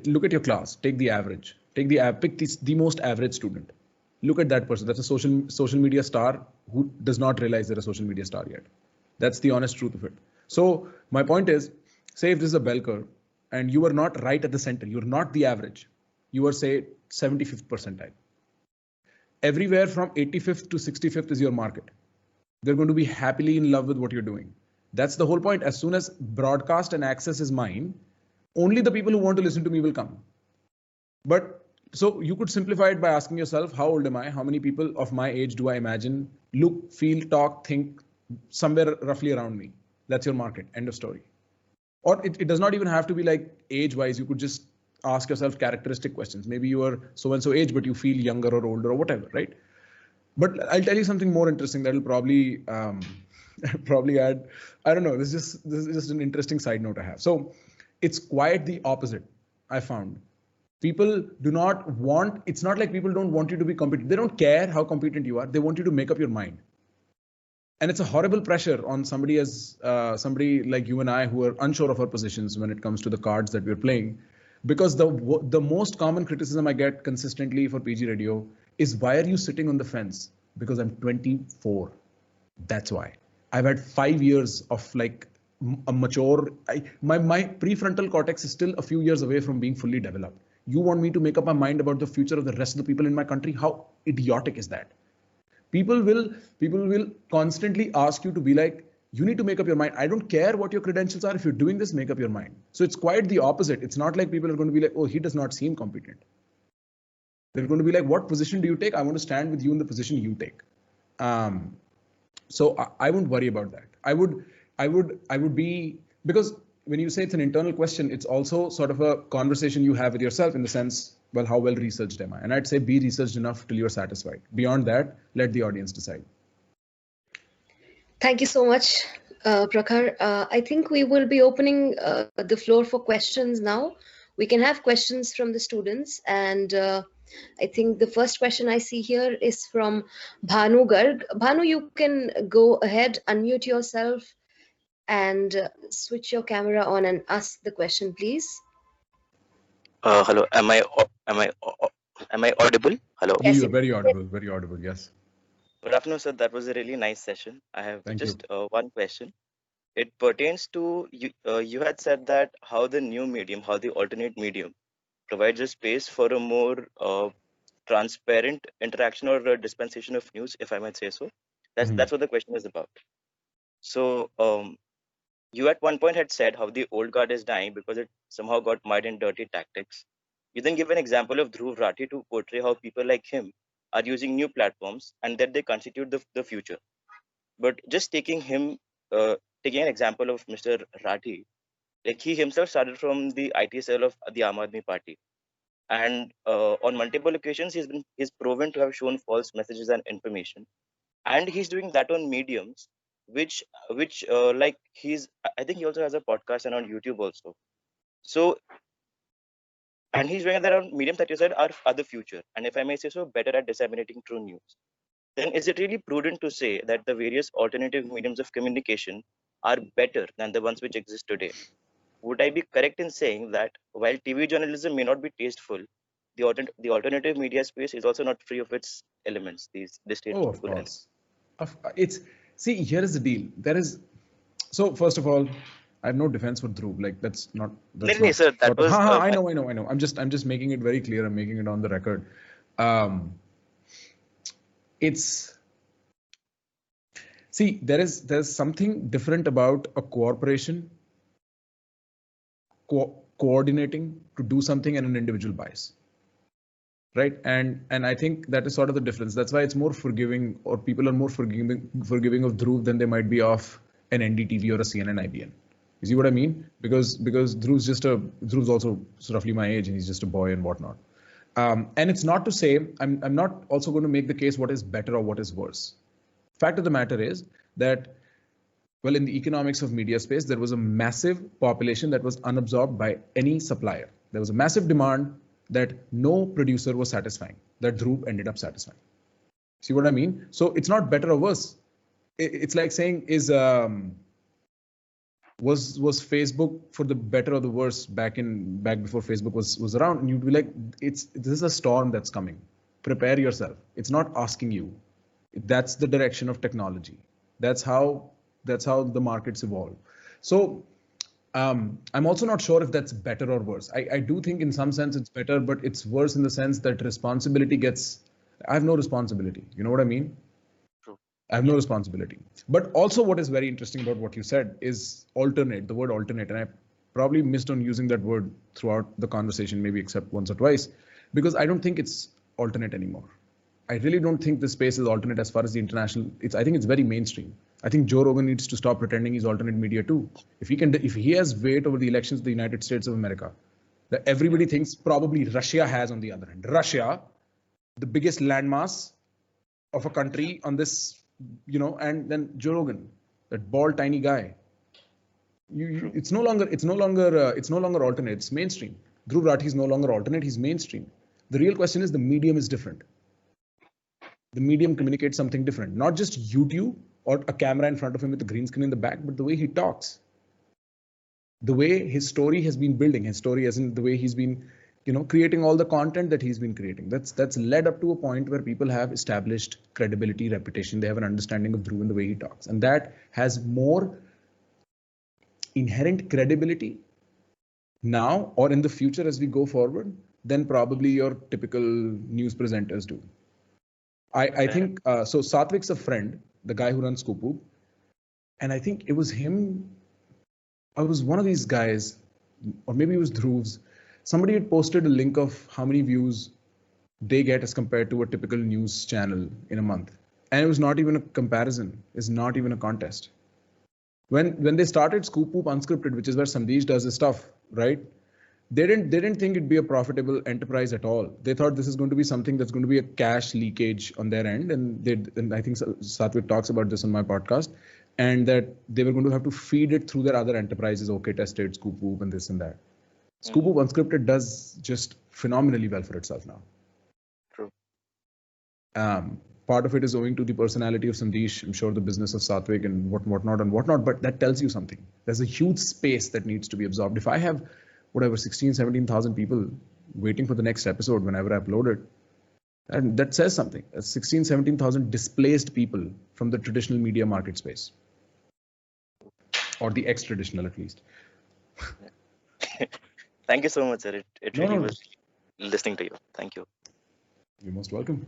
D: look at your class, take the average, pick the most average student. Look at that person. That's a social media star who does not realize they're a social media star yet. That's the honest truth of it. So my point is, say if this is a bell curve, and you are not right at the center, you're not the average, you are say 75th percentile. Everywhere from 85th to 65th is your market. They're going to be happily in love with what you're doing. That's the whole point. As soon as broadcast and access is mine, only the people who want to listen to me will come. But so you could simplify it by asking yourself, how old am I? How many people of my age do I imagine look, feel, talk, think somewhere roughly around me? That's your market. End of story. Or it does not even have to be like age-wise. You could just ask yourself characteristic questions. Maybe you are so-and-so age, but you feel younger or older or whatever, right? But I'll tell you something more interesting that will probably add, I don't know, this is just an interesting side note I have. So it's quite the opposite, I found. People do not want, it's not like people don't want you to be competent. They don't care how competent you are. They want you to make up your mind. And it's a horrible pressure on somebody like you and I who are unsure of our positions when it comes to the cards that we're playing. Because the most common criticism I get consistently for PGRadio is, why are you sitting on the fence? Because I'm 24. That's why. I've had 5 years of like a mature, my prefrontal cortex is still a few years away from being fully developed. You want me to make up my mind about the future of the rest of the people in my country? How idiotic is that? People will constantly ask you to be like, you need to make up your mind. I don't care what your credentials are. If you're doing this, make up your mind. So it's quite the opposite. It's not like people are going to be like, oh, he does not seem competent. They're going to be like, what position do you take? I want to stand with you in the position you take. So I wouldn't worry about that. I would be, because when you say it's an internal question, it's also sort of a conversation you have with yourself in the sense, well, how well researched am I? And I'd say be researched enough till you're satisfied. Beyond that, let the audience decide.
A: Thank you so much, Prakhar. I think we will be opening the floor for questions now. We can have questions from the students. And I think the first question I see here is from Bhanu Garg. Bhanu, you can go ahead, unmute yourself and switch your camera on and ask the question, please.
E: Hello, am I audible? Hello.
A: Yes,
D: You are very audible, very audible. Yes.
E: Good afternoon, sir. That was a really nice session. I have
D: Thank you.
E: just one question. It pertains to you. You had said that how the new medium, how the alternate medium, provides a space for a more transparent interaction or a dispensation of news, if I might say so. That's what the question is about. So, you at one point had said how the old guard is dying because it somehow got mired in dirty tactics. You then give an example of Dhruv Rathi to portray how people like him are using new platforms and that they constitute the future. But just taking an example of Mr. Rathi, like he himself started from the IT cell of the Aam Aadmi Party, and on multiple occasions he's proven to have shown false messages and information, and he's doing that on mediums which like I think he also has a podcast and on YouTube also. So, and he's doing that on mediums that you said are the future, and if I may say so, better at disseminating true news. Then is it really prudent to say that the various alternative mediums of communication are better than the ones which exist today? Would I be correct in saying that while TV journalism may not be tasteful, the alternative media space is also not free of its elements, these
D: Oh, of
E: distasteful elements?
D: course. See, here is the deal. So first of all, I have no defense for Dhruv. Like that's not
E: No, sir, that
D: sort of.
E: was
D: I know. I'm just making it very clear. I'm making it on the record. See, there's something different about a corporation coordinating to do something and an individual buys. Right, and I think that is sort of the difference. That's why it's more forgiving, or people are more forgiving of Dhruv than they might be of an NDTV or a CNN IBN. You see what I mean? Because Dhruv's also roughly my age and he's just a boy and whatnot. And it's not to say I'm not also going to make the case what is better or what is worse. Fact of the matter is that, well, in the economics of media space, there was a massive population that was unabsorbed by any supplier. There was a massive demand that no producer was satisfying, that Dhruv ended up satisfying. See what I mean? So it's not better or worse. It's like saying, was Facebook for the better or the worse back before Facebook was around? And you'd be like, this is a storm that's coming. Prepare yourself. It's not asking you. That's the direction of technology. That's how the markets evolve. So I'm also not sure if that's better or worse. I do think in some sense it's better, but it's worse in the sense that I have no responsibility. You know what I mean?
E: True.
D: I have no responsibility. But also what is very interesting about what you said is the word alternate. And I probably missed on using that word throughout the conversation, maybe except once or twice, because I don't think it's alternate anymore. I really don't think the space is alternate as far as the international. I think it's very mainstream. I think Joe Rogan needs to stop pretending he's alternate media too. If he has weight over the elections of the United States of America, that everybody thinks probably Russia has on the other hand. Russia, the biggest landmass of a country on this, and then Joe Rogan, that bald tiny guy. It's no longer alternate. It's mainstream. Dhruv Rathi is no longer alternate. He's mainstream. The real question is the medium is different. The medium communicates something different, not just YouTube or a camera in front of him with a green screen in the back, but the way he talks, the way his story has been building, his story as in the way he's been, creating all the content that he's been creating. That's led up to a point where people have established credibility, reputation. They have an understanding of Dhruv and the way he talks, and that has more inherent credibility now or in the future as we go forward than probably your typical news presenters do. I think so. Satvik's a friend, the guy who runs Scoop, and I think it was him. I was one of these guys, or maybe it was Dhruv's. Somebody had posted a link of how many views they get as compared to a typical news channel in a month, and it was not even a comparison. It's not even a contest. When they started Scoop Unscripted, which is where Sandesh does his stuff, right? They didn't think it'd be a profitable enterprise at all. They thought this is going to be something that's going to be a cash leakage on their end, and I think Satvik talks about this on my podcast, and that they were going to have to feed it through their other enterprises, OK Tested, Scoop and this and that. Scoop Unscripted does just phenomenally well for itself now.
E: True.
D: part of it is owing to the personality of Sandesh, I'm sure the business of Satvik and whatnot, but that tells you something. There's a huge space that needs to be absorbed. If I have whatever 16, 17,000 people waiting for the next episode whenever I upload it, and that says something. 16, 17,000 displaced people from the traditional media market space, or the ex-traditional at least.
E: Thank you so much, sir. It
D: No,
E: really
D: no.
E: was listening to you. Thank you.
D: You're most welcome.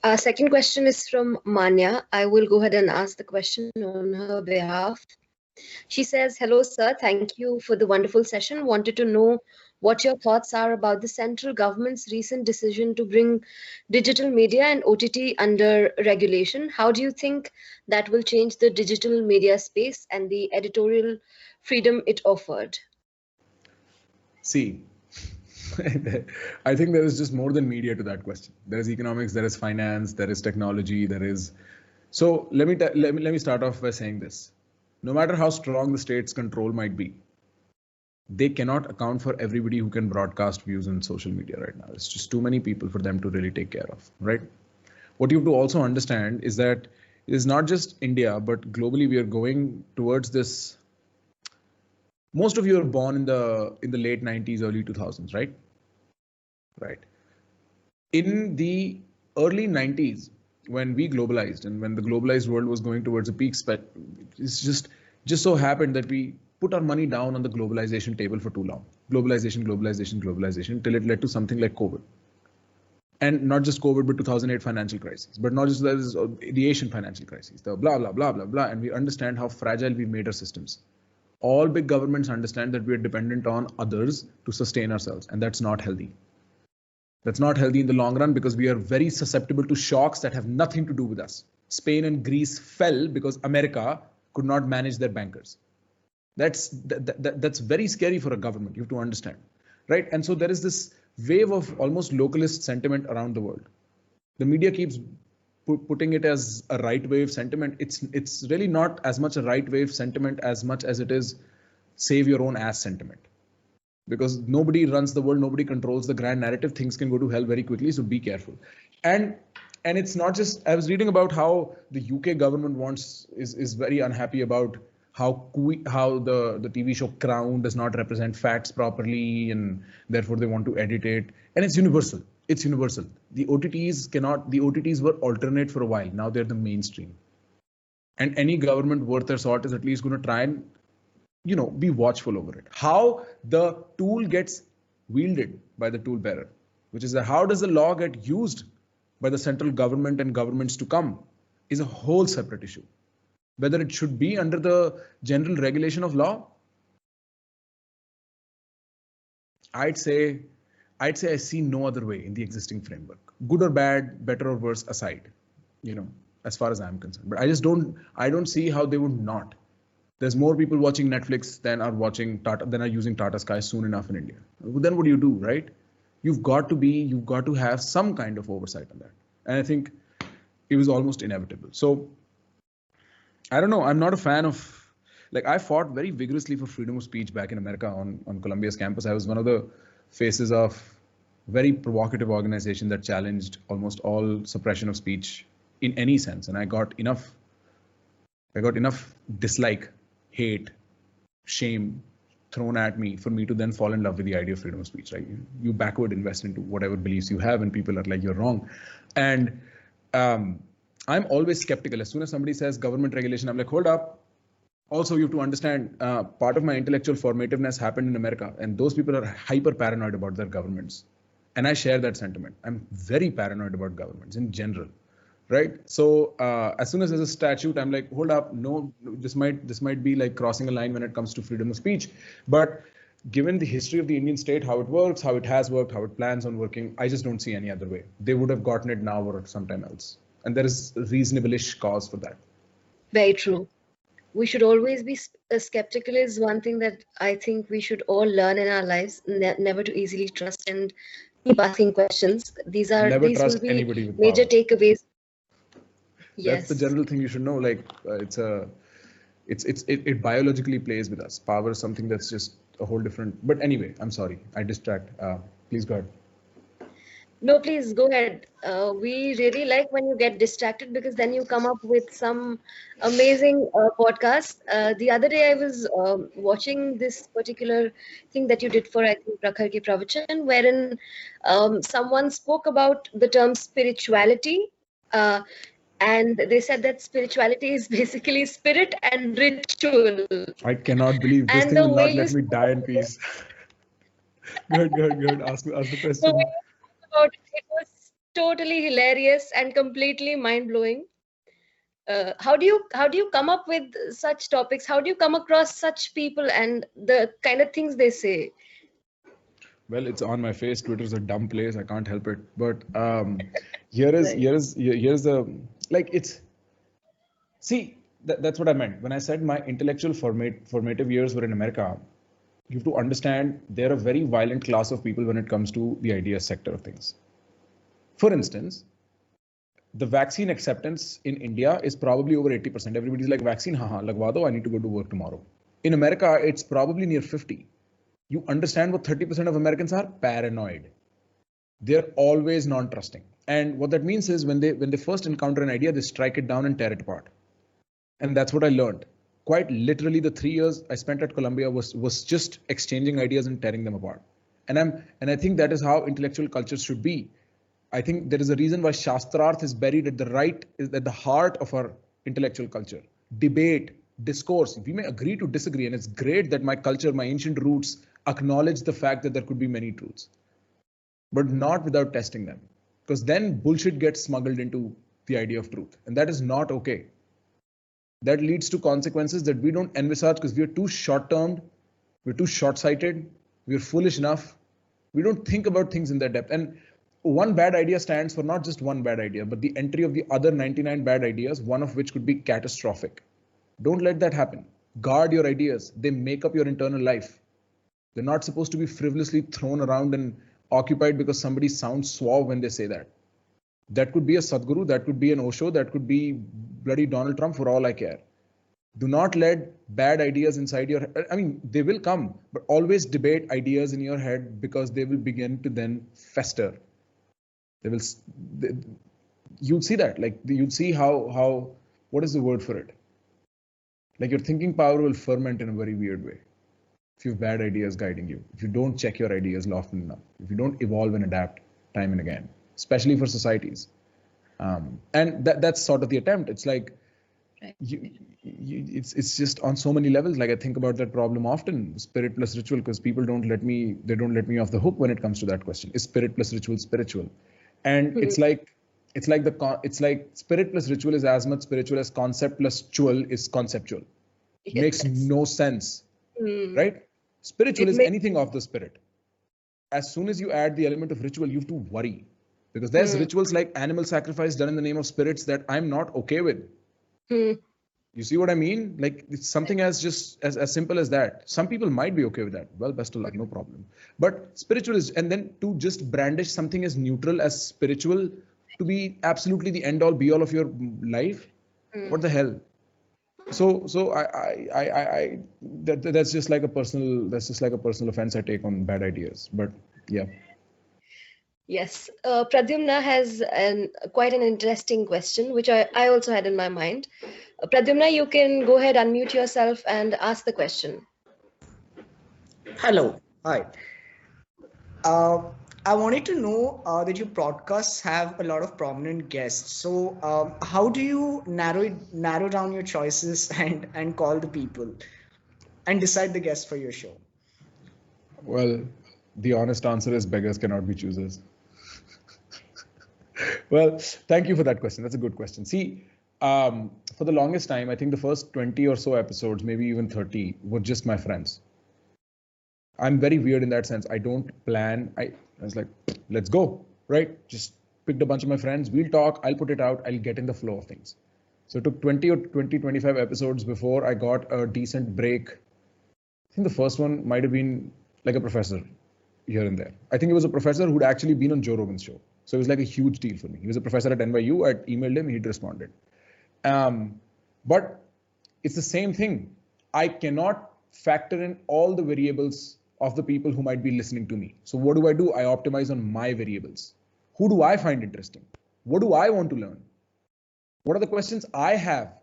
A: Our second question is from Manya. I will go ahead and ask the question on her behalf. She says, hello, sir. Thank you for the wonderful session. Wanted to know what your thoughts are about the central government's recent decision to bring digital media and OTT under regulation. How do you think that will change the digital media space and the editorial freedom it offered?
D: See, I think there is just more than media to that question. There is economics, there is finance, there is technology, there is. So let me start off by saying this. No matter how strong the state's control might be, they cannot account for everybody who can broadcast views on social media right now. It's just too many people for them to really take care of, right? What you have to also understand is that it is not just India, but globally we are going towards this. Most of you are born in the late 90s, early 2000s, right? Right. In the early 90s, when we globalized and when the globalized world was going towards a peak, it's just so happened that we put our money down on the globalization table for too long. Globalization, till it led to something like COVID. And not just COVID, but 2008 financial crisis. But not just that, is the Asian financial crisis, the blah, blah, blah, blah, blah. And we understand how fragile we've made our systems. All big governments understand that we are dependent on others to sustain ourselves, and that's not healthy. That's not healthy in the long run because we are very susceptible to shocks that have nothing to do with us. Spain and Greece fell because America could not manage their bankers. That's very scary for a government, you have to understand, right? And so there is this wave of almost localist sentiment around the world. The media keeps putting it as a right wave sentiment. It's really not as much a right wave sentiment as much as it is save your own ass sentiment. Because nobody runs the world, nobody controls the grand narrative. Things can go to hell very quickly, so be careful. And it's not just. I was reading about how the UK government is very unhappy about how the TV show Crown does not represent facts properly, and therefore they want to edit it. And it's universal. It's universal. The OTTs were alternate for a while. Now they're the mainstream. And any government worth their salt is at least going to try and, be watchful over it. How the tool gets wielded by the tool bearer, which is that how does the law get used by the central government and governments to come, is a whole separate issue. Whether it should be under the general regulation of law, I'd say I see no other way in the existing framework, good or bad, better or worse aside, as far as I'm concerned. But I don't see how they would not. There's more people watching Netflix than are using Tata Sky soon enough in India. Then what do you do, right? You've got to have some kind of oversight on that. And I think it was almost inevitable. So I don't know. I'm not a fan of, I fought very vigorously for freedom of speech back in America on Columbia's campus. I was one of the faces of very provocative organization that challenged almost all suppression of speech in any sense. And I got enough dislike, hate, shame thrown at me for me to then fall in love with the idea of freedom of speech, right? You backward invest into whatever beliefs you have and people are like, you're wrong. And I'm always skeptical. As soon as somebody says government regulation, I'm like, hold up. Also, you have to understand, part of my intellectual formativeness happened in America, and those people are hyper paranoid about their governments. And I share that sentiment. I'm very paranoid about governments in general, right? So as soon as there's a statute, I'm like, hold up, no, this might be like crossing a line when it comes to freedom of speech. But given the history of the Indian state, how it works, how it has worked, how it plans on working, I just don't see any other way. They would have gotten it now or sometime else. And there is reasonable-ish cause for that.
A: Very true. We should always be skeptical is one thing that I think we should all learn in our lives, never to easily trust and keep asking questions. These will be
D: anybody with
A: major
D: power.
A: takeaways.
D: Yes. That's the general thing you should know. It biologically plays with us. Power is something that's just a whole different. But anyway, I'm sorry, I distract. Please go ahead.
A: No, please go ahead. We really like when you get distracted because then you come up with some amazing podcast. The other day I was watching this particular thing that you did for, I think, Prakhar Ki Pravachan, wherein someone spoke about the term spirituality. Uh, and they said that spirituality is basically spirit and ritual.
D: I cannot believe this
A: And
D: thing
A: the
D: will
A: way
D: not
A: you
D: let me
A: spoke
D: die in
A: about it,
D: peace. Good, good, good. Ask the
A: the way
D: question.
A: you spoke about it, it was totally hilarious and completely mind blowing. How do you come up with such topics? How do you come across such people and the kind of things they say?
D: Well, it's on my face. Twitter's a dumb place. I can't help it. But
A: Right.
D: here's the like it's see that's what I meant when I said my intellectual formative years were in America. You have to understand they're a very violent class of people when it comes to the idea sector of things. For instance, the vaccine acceptance in India is probably over 80%. Everybody's like, vaccine, haha, lagwa do, I need to go to work tomorrow. In America, it's probably near 50. You understand what 30% of Americans are? Paranoid. They're always non-trusting. And what that means is when they first encounter an idea, they strike it down and tear it apart. And that's what I learned. Quite literally, the 3 years I spent at Columbia was just exchanging ideas and tearing them apart. And I think that is how intellectual culture should be. I think there is a reason why Shastrarth is buried at the heart of our intellectual culture. Debate, discourse. We may agree to disagree, and it's great that my culture, my ancient roots, acknowledge the fact that there could be many truths, but not without testing them. Because then bullshit gets smuggled into the idea of truth, and that is not okay. That leads to consequences that we don't envisage because we are too short-termed, we're too short-sighted, we're foolish enough. We don't think about things in that depth. And one bad idea stands for not just one bad idea, but the entry of the other 99 bad ideas, one of which could be catastrophic. Don't let that happen. Guard your ideas. They make up your internal life. They're not supposed to be frivolously thrown around and occupied because somebody sounds suave when they say that. That could be a Sadhguru, that could be an Osho, that could be bloody Donald Trump, for all I care. Do not let bad ideas inside your head. I mean, they will come, but always debate ideas in your head because they will begin to then fester. You'd see that, like you'd see how what is the word for it? Like your thinking power will ferment in a very weird way. If you have bad ideas guiding you, if you don't check your ideas often enough, if you don't evolve and adapt time and again, especially for societies. And that's sort of the attempt. It's like, it's just on so many levels. Like I think about that problem often, spirit plus ritual, because people don't let me off the hook when it comes to that question. Is spirit plus ritual spiritual? And it's like spirit plus ritual is as much spiritual as concept plus chual is conceptual. Yes. Makes no sense, right? Spiritual is anything of the spirit. As soon as you add the element of ritual, you have to worry, because there's rituals like animal sacrifice done in the name of spirits that I'm not okay with. You see what I mean? Like it's something as simple as that. Some people might be okay with that. Well, best of luck, no problem. But spiritual is, and then to just brandish something as neutral as spiritual to be absolutely the end all be all of your life. What the hell? So that's just like a personal offense I take on bad ideas. But yeah.
A: Yes, Pradyumna has quite an interesting question, which I also had in my mind. Pradyumna, you can go ahead, unmute yourself and ask the question.
F: Hello. Hi. I wanted to know that your podcasts have a lot of prominent guests. So how do you narrow down your choices and call the people and decide the guests for your show?
D: Well, the honest answer is beggars cannot be choosers. Well, thank you for that question. That's a good question. See, for the longest time, I think the first 20 or so episodes, maybe even 30, were just my friends. I'm very weird in that sense. I don't plan. I was like, let's go, right? Just picked a bunch of my friends. We'll talk. I'll put it out. I'll get in the flow of things. So it took 25 episodes before I got a decent break. I think the first one might have been like a professor here and there. I think it was a professor who'd actually been on Joe Rogan's show. So it was like a huge deal for me. He was a professor at NYU. I emailed him. He'd responded. But it's the same thing. I cannot factor in all the variables of the people who might be listening to me. So what do? I optimize on my variables. Who do I find interesting? What do I want to learn? What are the questions I have?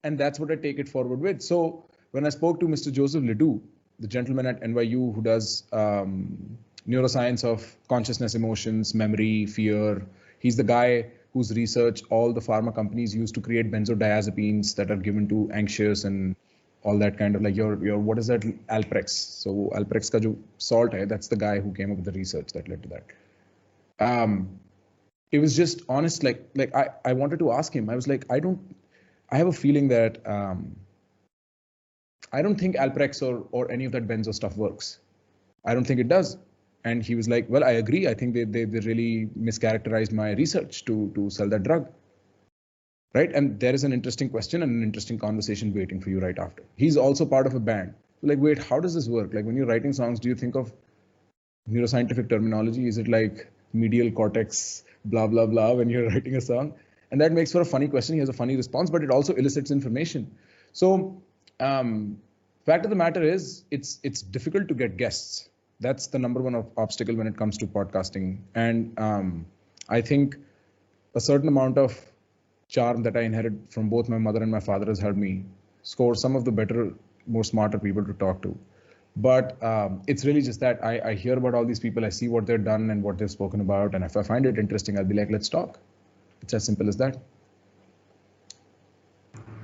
D: And that's what I take it forward with. So when I spoke to Mr. Joseph Ledoux, the gentleman at NYU who does neuroscience of consciousness, emotions, memory, fear, he's the guy whose research all the pharma companies use to create benzodiazepines that are given to anxious and all that kind of like your what is that, Alprex. So Alprex ka jo salt hai, that's the guy who came up with the research that led to that. It was just honest, like I wanted to ask him. I was like, I have a feeling that I don't think Alprex or any of that benzo stuff works. I don't think it does. And he was like, well, I agree. I think they really mischaracterized my research to sell that drug. Right? And there is an interesting question and an interesting conversation waiting for you right after. He's also part of a band. Like, wait, how does this work? Like when you're writing songs, do you think of neuroscientific terminology? Is it like medial cortex, blah, blah, blah, when you're writing a song? And that makes for a funny question. He has a funny response, but it also elicits information. So fact of the matter is, it's difficult to get guests. That's the number one obstacle when it comes to podcasting. And I think a certain amount of charm that I inherited from both my mother and my father has helped me score some of the better, more smarter people to talk to. But it's really just that I hear about all these people, I see what they've done and what they've spoken about. And if I find it interesting, I'll be like, let's talk. It's as simple as that.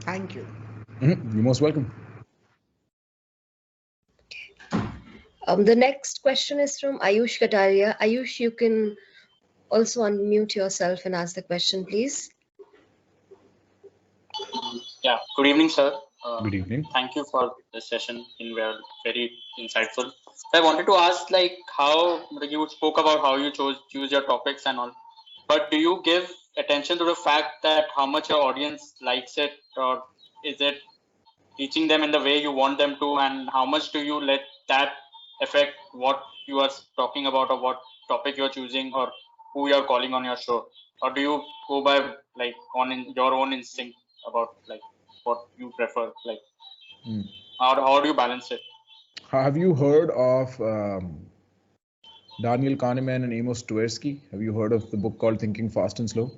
F: Thank you.
D: You're most welcome.
A: The next question is from Ayush Kataria. Ayush, you can also unmute yourself and ask the question, please.
G: Yeah, good evening, sir.
D: Good evening.
G: Thank you for this session. Very insightful. So I wanted to ask, like, how you spoke about how you choose your topics and all, but do you give attention to the fact that how much your audience likes it, or is it reaching them in the way you want them to, and how much do you let that affect what you are talking about or what topic you're choosing or who you're calling on your show? Or do you go by like your own instinct about like what you prefer? Like how do you balance it?
D: Have you heard of Daniel Kahneman and Amos Tversky? Have you heard of the book called Thinking Fast and Slow?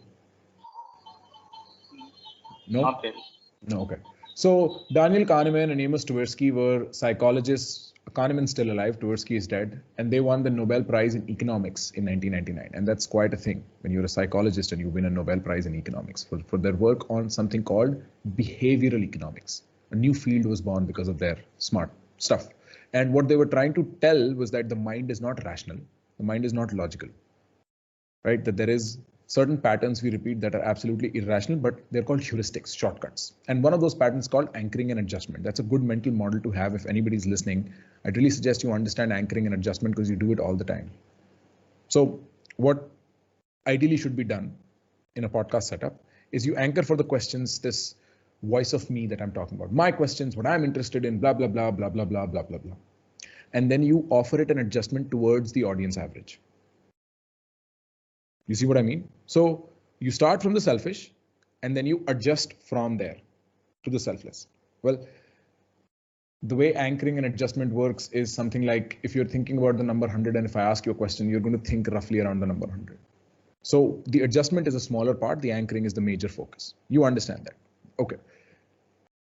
D: No?
G: Not really.
D: No, okay. So Daniel Kahneman and Amos Tversky were psychologists. Kahneman's still alive, Tversky is dead, and they won the Nobel Prize in Economics in 1999. And that's quite a thing when you're a psychologist and you win a Nobel Prize in Economics for their work on something called behavioral economics. A new field was born because of their smart stuff. And what they were trying to tell was that the mind is not rational, the mind is not logical, right? That there is certain patterns we repeat that are absolutely irrational, but they're called heuristics, shortcuts. And one of those patterns is called anchoring and adjustment. That's a good mental model to have if anybody's listening. I'd really suggest you understand anchoring and adjustment because you do it all the time. So what ideally should be done in a podcast setup is you anchor for the questions, this voice of me that I'm talking about, my questions, what I'm interested in, blah, blah, blah, blah, blah, blah, blah, blah, blah. And then you offer it an adjustment towards the audience average. You see what I mean? So you start from the selfish and then you adjust from there to the selfless. Well, the way anchoring and adjustment works is something like if you're thinking about the number 100 and if I ask you a question, you're going to think roughly around the number 100. So the adjustment is a smaller part. The anchoring is the major focus. You understand that. Okay.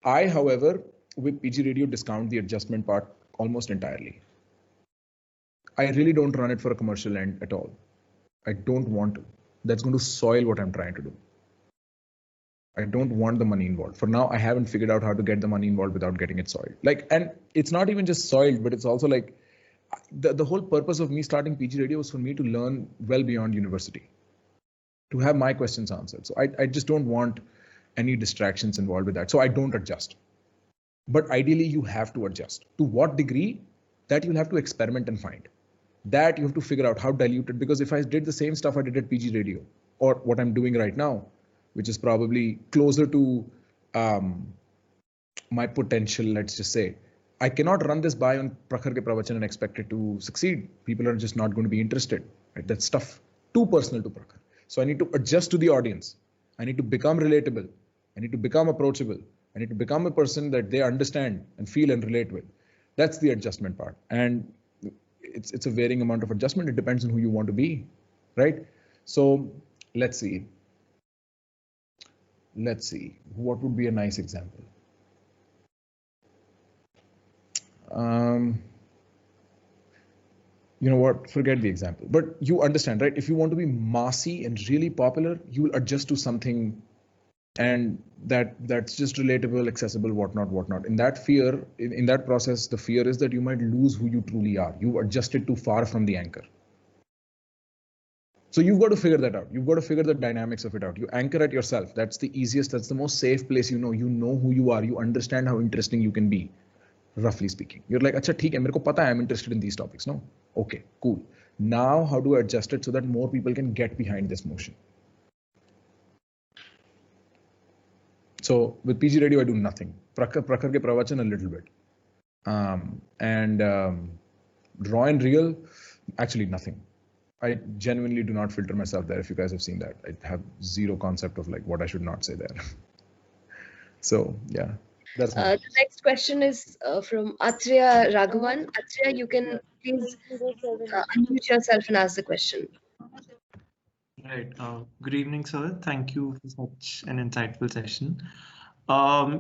D: I, however, with PGRadio discount the adjustment part almost entirely. I really don't run it for a commercial end at all. I don't want to. That's going to soil what I'm trying to do. I don't want the money involved. For now, I haven't figured out how to get the money involved without getting it soiled. And it's not even just soiled, but it's also like the whole purpose of me starting PGRadio was for me to learn well beyond university, to have my questions answered. So I just don't want any distractions involved with that. So I don't adjust. But ideally, you have to adjust. To what degree? That you'll have to experiment and find. That you have to figure out how diluted, because if I did the same stuff I did at PGRadio or what I'm doing right now, which is probably closer to my potential, let's just say, I cannot run this by on Prakhar ke Pravachan and expect it to succeed. People are just not going to be interested. Right? That stuff too personal to Prakhar. So I need to adjust to the audience. I need to become relatable. I need to become approachable. I need to become a person that they understand and feel and relate with. That's the adjustment part. And it's a varying amount of adjustment. It depends on who you want to be, right? So let's see. What would be a nice example? You know what? Forget the example. But you understand, right? If you want to be massy and really popular, you will adjust to something, and that's just relatable, accessible, whatnot. In that fear, in that process, the fear is that you might lose who you truly are. You adjusted too far from the anchor. So you've got to figure that out. You've got to figure the dynamics of it out. You anchor at yourself. That's the easiest, that's the most safe place. You know who you are. You understand how interesting you can be, roughly speaking. You're like, acha, theek hai, mere ko pata hai, I'm interested in these topics. No? Okay, cool. Now, how do I adjust it so that more people can get behind this motion? So with PGRadio, I do nothing. Prakhar ke Pravachan a little bit. Raw and real, actually nothing. I genuinely do not filter myself there. If you guys have seen that, I have zero concept of like what I should not say there. So yeah, that's
A: the next question is from Atreya Raghavan. Atreya, you can please unmute yourself and ask the question.
H: Right. Good evening, sir. Thank you for such an insightful session.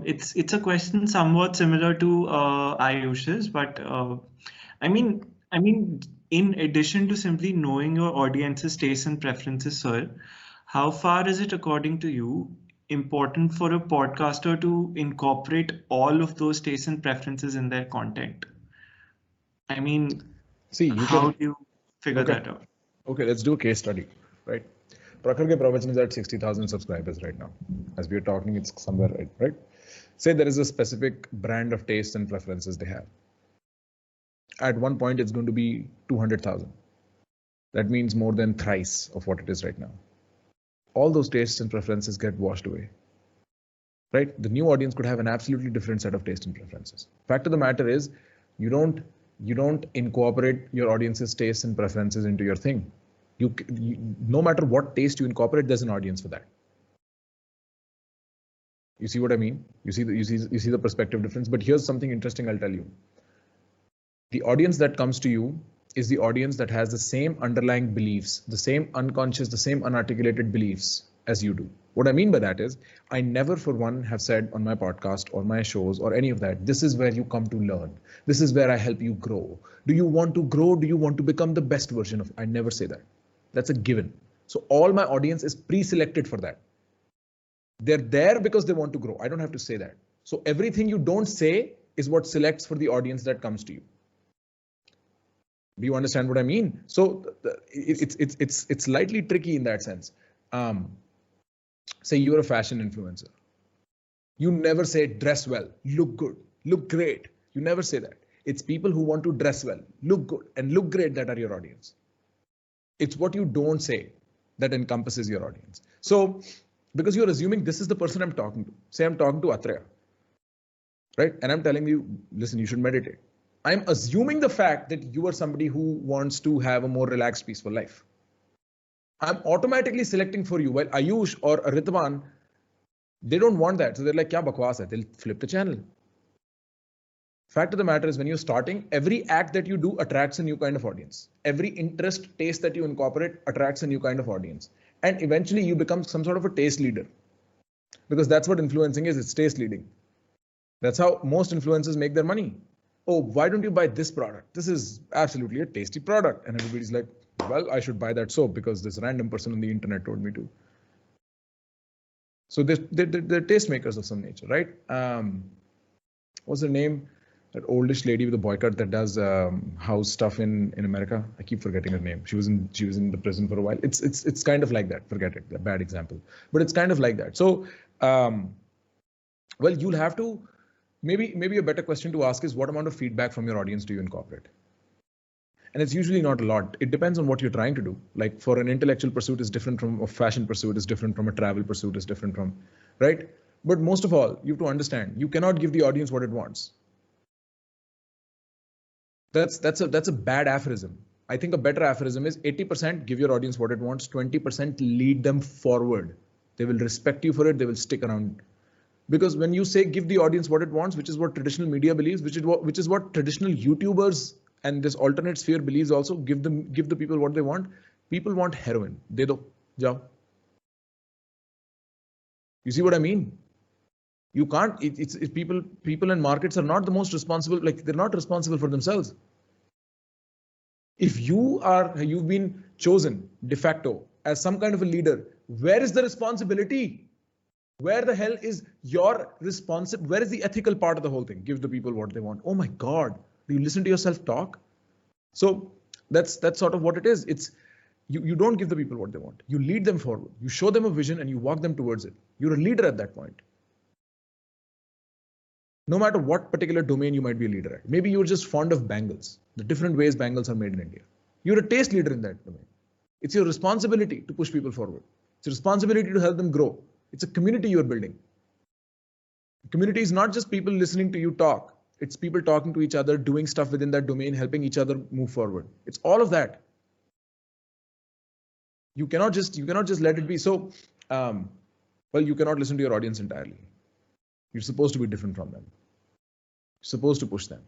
H: It's a question somewhat similar to Ayush's, but I mean, in addition to simply knowing your audience's tastes and preferences, sir, how far is it, according to you, important for a podcaster to incorporate all of those tastes and preferences in their content? I mean, how do you figure that out?
D: Okay, let's do a case study, right? Prakhar ke Pravachan is at 60,000 subscribers right now. As we are talking, it's somewhere right? Say there is a specific brand of tastes and preferences they have. At one point, it's going to be 200,000. That means more than thrice of what it is right now. All those tastes and preferences get washed away, right? The new audience could have an absolutely different set of tastes and preferences. Fact of the matter is, you don't incorporate your audience's tastes and preferences into your thing. You no matter what taste you incorporate, there's an audience for that. You see what I mean? You see the perspective difference. But here's something interesting I'll tell you. The audience that comes to you is the audience that has the same underlying beliefs, the same unconscious, the same unarticulated beliefs as you do. What I mean by that is, I never for one have said on my podcast or my shows or any of that, this is where you come to learn. This is where I help you grow. Do you want to grow? Do you want to become the best version of? I never say that. That's a given. So all my audience is pre-selected for that. They're there because they want to grow. I don't have to say that. So everything you don't say is what selects for the audience that comes to you. Do you understand what I mean? So it's slightly tricky in that sense. Say you're a fashion influencer. You never say dress well, look good, look great. You never say that. It's people who want to dress well, look good, and look great that are your audience. It's what you don't say that encompasses your audience. So because you're assuming this is the person I'm talking to. Say I'm talking to Atreya, right? And I'm telling you, listen, you should meditate. I'm assuming the fact that you are somebody who wants to have a more relaxed, peaceful life. I'm automatically selecting for you. While Ayush or Ritwan, they don't want that. So they're like, kya bakwas hai? They'll flip the channel. Fact of the matter is, when you're starting, every act that you do attracts a new kind of audience. Every interest, taste that you incorporate attracts a new kind of audience. And eventually you become some sort of a taste leader. Because that's what influencing is, it's taste leading. That's how most influencers make their money. Oh, why don't you buy this product? This is absolutely a tasty product. And everybody's like, well, I should buy that soap because this random person on the internet told me to. So they're tastemakers of some nature, right? What's her name? That oldish lady with a boycott that does house stuff in America. I keep forgetting her name. She was in the prison for a while. It's kind of like that. Forget it. A bad example, but it's kind of like that. So, well, you'll have to. Maybe a better question to ask is, what amount of feedback from your audience do you incorporate? And it's usually not a lot. It depends on what you're trying to do. Like for an intellectual pursuit is different from a fashion pursuit, is different from a travel pursuit, is different from, right? But most of all, you have to understand, you cannot give the audience what it wants. That's a bad aphorism. I think a better aphorism is 80% give your audience what it wants, 20% lead them forward. They will respect you for it. They will stick around. Because when you say give the audience what it wants, which is what traditional media believes, which is what traditional YouTubers and this alternate sphere believes also, give the people what they want. People want heroin. De do. Jao. You see what I mean? You can't, it's people and markets are not the most responsible, like they're not responsible for themselves. If you've been chosen de facto as some kind of a leader, where is the responsibility? Where the hell is your responsibility? Where is the ethical part of the whole thing? Give the people what they want. Oh my God, do you listen to yourself talk? So that's sort of what it is. It's you don't give the people what they want. You lead them forward. You show them a vision and you walk them towards it. You're a leader at that point. No matter what particular domain you might be a leader at. Maybe you're just fond of bangles, the different ways bangles are made in India. You're a taste leader in that domain. It's your responsibility to push people forward. It's a responsibility to help them grow. It's a community you're building. The community is not just people listening to you talk. It's people talking to each other, doing stuff within that domain, helping each other move forward. It's all of that. You cannot just let it be. So, well, you cannot listen to your audience entirely. You're supposed to be different from them. You're supposed to push them.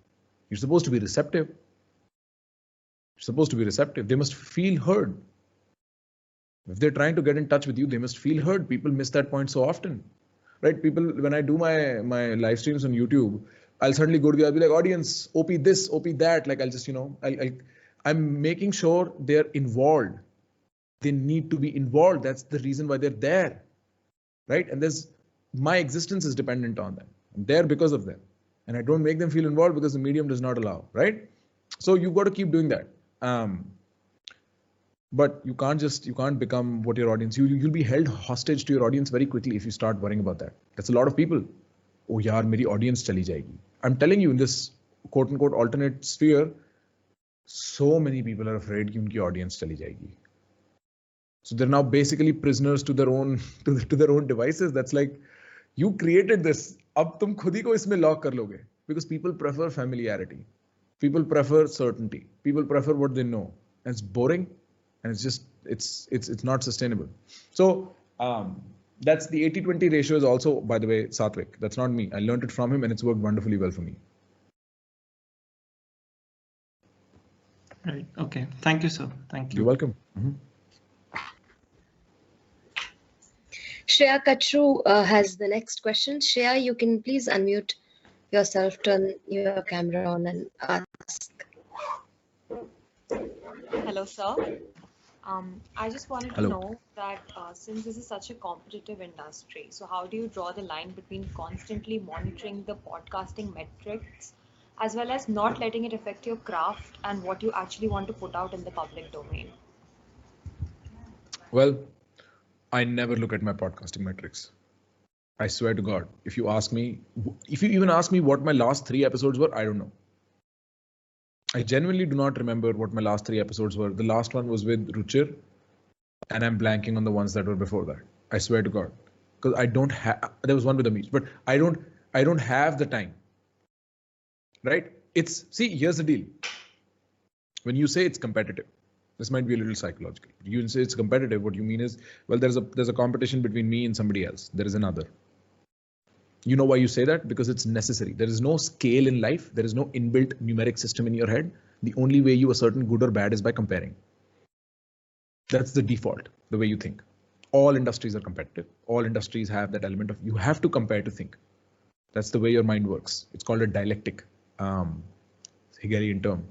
D: You're supposed to be receptive. You're supposed to be receptive. They must feel heard. If they're trying to get in touch with you, they must feel heard. People miss that point so often, right? People, when I do my live streams on YouTube, I'll suddenly go to I'll be like, audience, OP this, OP that. Like I'll just, I'm making sure they're involved. They need to be involved. That's the reason why they're there, right? And my existence is dependent on them. I'm there because of them. And I don't make them feel involved because the medium does not allow, right? So you've got to keep doing that. But you can't become what your audience, you'll be held hostage to your audience very quickly if you start worrying about that. That's a lot of people. Oh yaar, meri audience chali jayegi. I'm telling you, in this quote unquote alternate sphere, so many people are afraid ki unki audience chali jayegi. So they're now basically prisoners to their own devices. That's like, you created this. Ab tum khud hi ko isme lock kar loge. Because people prefer familiarity. People prefer certainty. People prefer what they know. And it's boring. And it's just, it's not sustainable. So that's the 80-20 ratio is also, by the way, Satvik. That's not me. I learned it from him and it's worked wonderfully well for me.
H: Right. Okay. Thank you, sir. Thank you.
D: You're welcome. Mm-hmm.
A: Shreya Kachru has the next question. Shreya, you can please unmute yourself, turn your camera on and ask.
I: Hello, sir. I just wanted to know that since this is such a competitive industry, so how do you draw the line between constantly monitoring the podcasting metrics as well as not letting it affect your craft and what you actually want to put out in the public domain?
D: Well, I never look at my podcasting metrics. I swear to God, if you even ask me what my last 3 episodes were, I don't know. I genuinely do not remember what my last 3 episodes were. The last one was with Ruchir, and I'm blanking on the ones that were before that. I swear to God, because I don't have. There was one with Amish, but I don't have the time. Right? Here's the deal. When you say it's competitive, this might be a little psychological. You say it's competitive. What you mean is, well, there's a competition between me and somebody else. There is another. You know why you say that? Because it's necessary. There is no scale in life. There is no inbuilt numeric system in your head. The only way you ascertain good or bad is by comparing. That's the default, the way you think. All industries are competitive. All industries have that element of you have to compare to think. That's the way your mind works. It's called a dialectic, Hegelian term.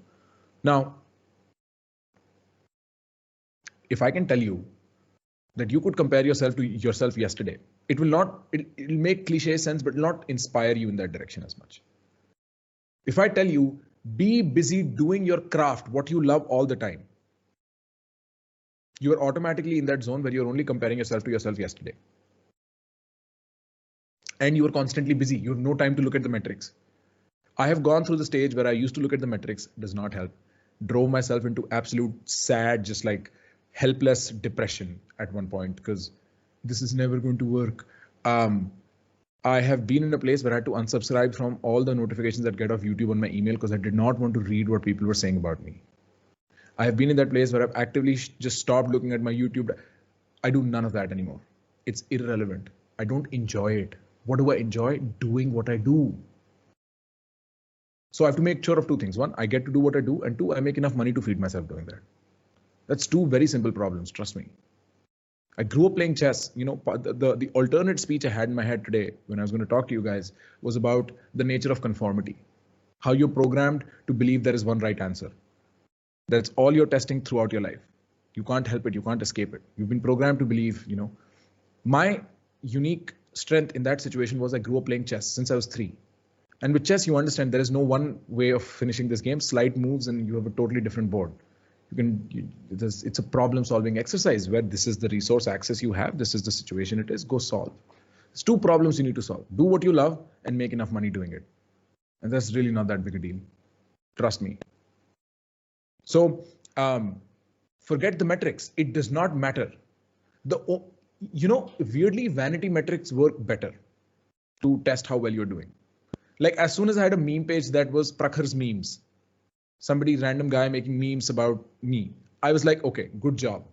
D: Now, if I can tell you that you could compare yourself to yourself yesterday, it'll make cliche sense, but not inspire you in that direction as much. If I tell you, be busy doing your craft, what you love all the time, you are automatically in that zone where you're only comparing yourself to yourself yesterday. And you are constantly busy. You have no time to look at the metrics. I have gone through the stage where I used to look at the metrics, does not help. Drove myself into absolute sad, just like helpless depression at one point, because this is never going to work. I have been in a place where I had to unsubscribe from all the notifications that get off YouTube on my email because I did not want to read what people were saying about me. I have been in that place where I've actively just stopped looking at my YouTube. I do none of that anymore. It's irrelevant. I don't enjoy it. What do I enjoy? Doing what I do. So I have to make sure of 2 things. 1, I get to do what I do, and 2, I make enough money to feed myself doing that. That's 2 very simple problems, trust me. I grew up playing chess. You know, the alternate speech I had in my head today when I was going to talk to you guys was about the nature of conformity. How you're programmed to believe there is one right answer. That's all you're testing throughout your life. You can't help it. You can't escape it. You've been programmed to believe, you know. My unique strength in that situation was I grew up playing chess since I was 3. And with chess, you understand there is no one way of finishing this game. Slight moves and you have a totally different board. It's a problem-solving exercise where this is the resource access you have. This is the situation it is. Go solve. There's 2 problems you need to solve. Do what you love and make enough money doing it. And that's really not that big a deal. Trust me. So forget the metrics. It does not matter. Weirdly, vanity metrics work better to test how well you're doing. Like as soon as I had a meme page that was Prakhar's memes, somebody random guy making memes about me, I was like, okay, good job.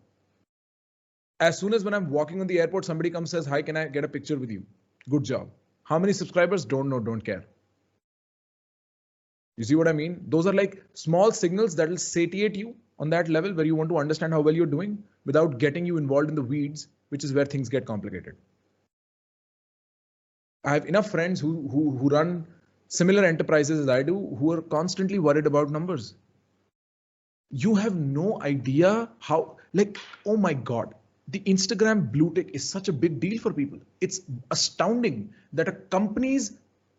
D: As soon as when I'm walking on the airport, somebody comes says, hi, can I get a picture with you? Good job. How many subscribers? Don't know, don't care. You see what I mean? Those are like small signals that will satiate you on that level where you want to understand how well you're doing without getting you involved in the weeds, which is where things get complicated. I have enough friends who run similar enterprises as I do, who are constantly worried about numbers. You have no idea how, like, oh my God, the Instagram blue tick is such a big deal for people. It's astounding that a company's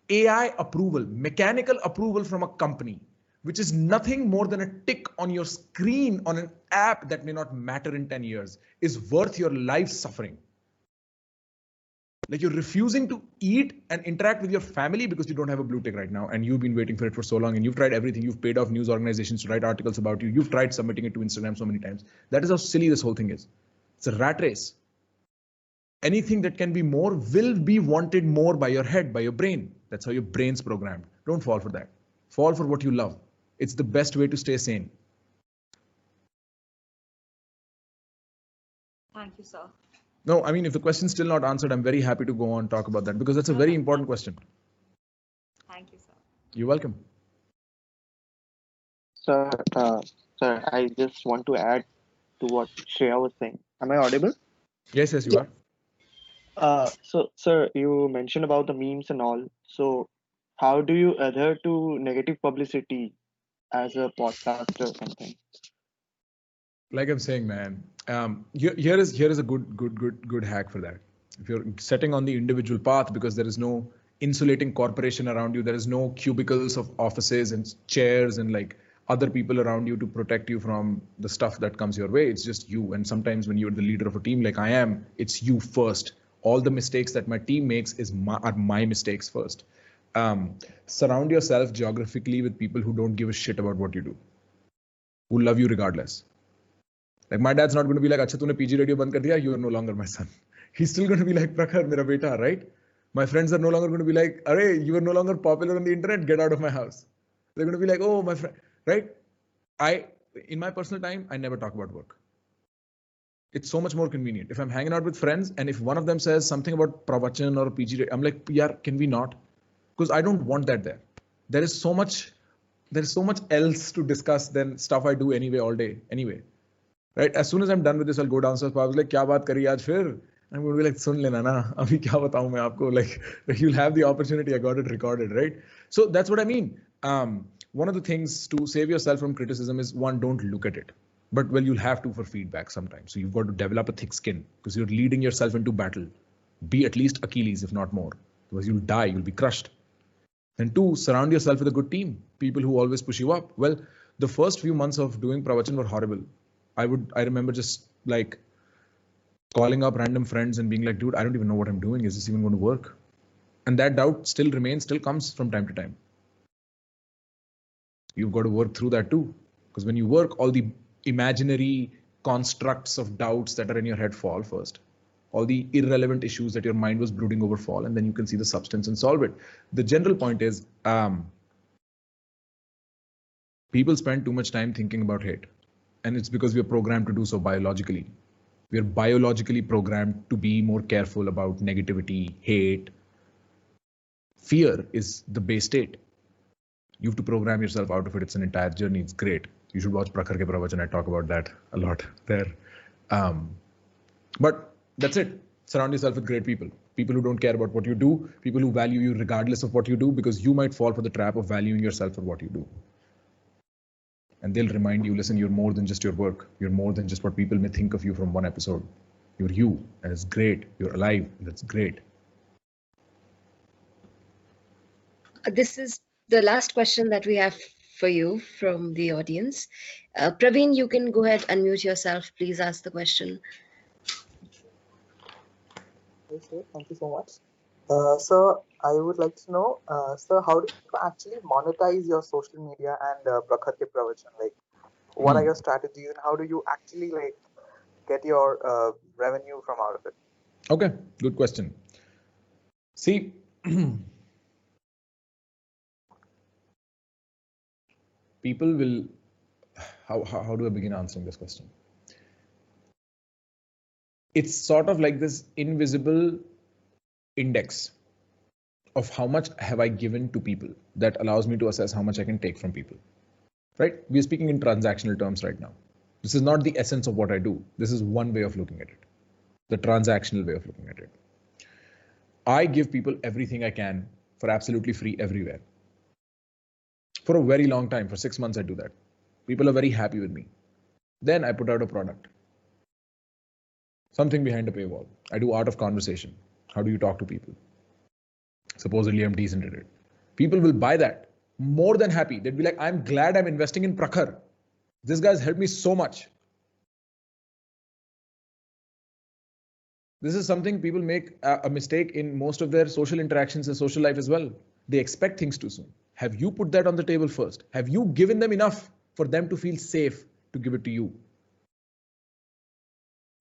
D: AI approval, mechanical approval from a company, which is nothing more than a tick on your screen on an app that may not matter in 10 years, is worth your life suffering. Like you're refusing to eat and interact with your family because you don't have a blue tick right now and you've been waiting for it for so long and you've tried everything. You've paid off news organizations to write articles about you. You've tried submitting it to Instagram so many times. That is how silly this whole thing is. It's a rat race. Anything that can be more will be wanted more by your head, by your brain. That's how your brain's programmed. Don't fall for that. Fall for what you love. It's the best way to stay sane.
I: Thank you, sir.
D: No, I mean, if the question's still not answered, I'm very happy to go on and talk about that because that's a very important question.
I: Thank you, sir.
D: You're welcome.
J: Sir, I just want to add to what Shreya was saying. Am I audible?
D: Yes, you are.
J: So, sir, you mentioned about the memes and all. So, how do you adhere to negative publicity as a podcaster or something?
D: Like I'm saying, man, here is a good hack for that. If you're setting on the individual path because there is no insulating corporation around you, there is no cubicles of offices and chairs and like other people around you to protect you from the stuff that comes your way. It's just you. And sometimes when you're the leader of a team like I am, it's you first. All the mistakes that my team makes are my mistakes first. Surround yourself geographically with people who don't give a shit about what you do, who love you regardless. Like my dad's not going to be like, "Acha, tune PGRadio band kar diya, you are no longer my son." He's still going to be like, "Prakhar, mera beta," right? My friends are no longer going to be like, "Arey, you are no longer popular on the internet, get out of my house." They're going to be like, "Oh, my friend," right? In my personal time, I never talk about work. It's so much more convenient. If I'm hanging out with friends and if one of them says something about Pravachan or PGRadio, I'm like, "Yeah, can we not?" Because I don't want that there. There is so much else to discuss than stuff I do anyway all day. Anyway. Right? As soon as I'm done with this, I'll go downstairs. I was like, "Kya baat kari aaj fir?" I'm going to be like, "Sun lena na, abhi kya bataun main aapko?" Like, you'll have the opportunity. I got it recorded, right? So that's what I mean. One of the things to save yourself from criticism is one, don't look at it. But well, you'll have to for feedback sometimes. So you've got to develop a thick skin because you're leading yourself into battle. Be at least Achilles, if not more. Otherwise you'll die, you'll be crushed. And 2, surround yourself with a good team. People who always push you up. Well, the first few months of doing Pravachan were horrible. I remember just like calling up random friends and being like, "Dude, I don't even know what I'm doing. Is this even going to work?" And that doubt still remains, still comes from time to time. You've got to work through that too. Because when you work, all the imaginary constructs of doubts that are in your head fall first. All the irrelevant issues that your mind was brooding over fall, and then you can see the substance and solve it. The general point is, people spend too much time thinking about hate. And it's because we are programmed to do so biologically. We are biologically programmed to be more careful about negativity, hate. Fear is the base state. You have to program yourself out of it. It's an entire journey. It's great. You should watch Prakhar ke Pravachan. I talk about that a lot there. But That's it. Surround yourself with great people. People who don't care about what you do, people who value you regardless of what you do, because you might fall for the trap of valuing yourself for what you do. And they'll remind you, listen, you're more than just your work. You're more than just what people may think of you from one episode. You're you, and it's great. You're alive, and that's great.
A: This is the last question that we have for you from the audience. Praveen, you can go ahead, unmute yourself. Please ask the question.
K: Hey, sir, thank you so much. Sir, I would like to know, sir, how do you actually monetize your social media and Prakhar ke Pravachan? Like, what are your strategies and how do you actually get your revenue from out of it?
D: Okay, good question. See, people will, how do I begin answering this question? It's sort of like this invisible index of how much have I given to people that allows me to assess how much I can take from people, right? We're speaking in transactional terms right now. This is not the essence of what I do. This is one way of looking at it, the transactional way of looking at it. I give people everything I can for absolutely free everywhere. For a very long time, for 6 months, I do that. People are very happy with me. Then I put out a product. Something behind a paywall. I do art of conversation. How do you talk to people? Supposedly I'm decent at it. People will buy that. More than happy. They'd be like, I'm glad I'm investing in Prakhar. This guy's helped me so much. This is something people make a mistake in most of their social interactions and social life as well. They expect things too soon. Have you put that on the table first? Have you given them enough for them to feel safe to give it to you?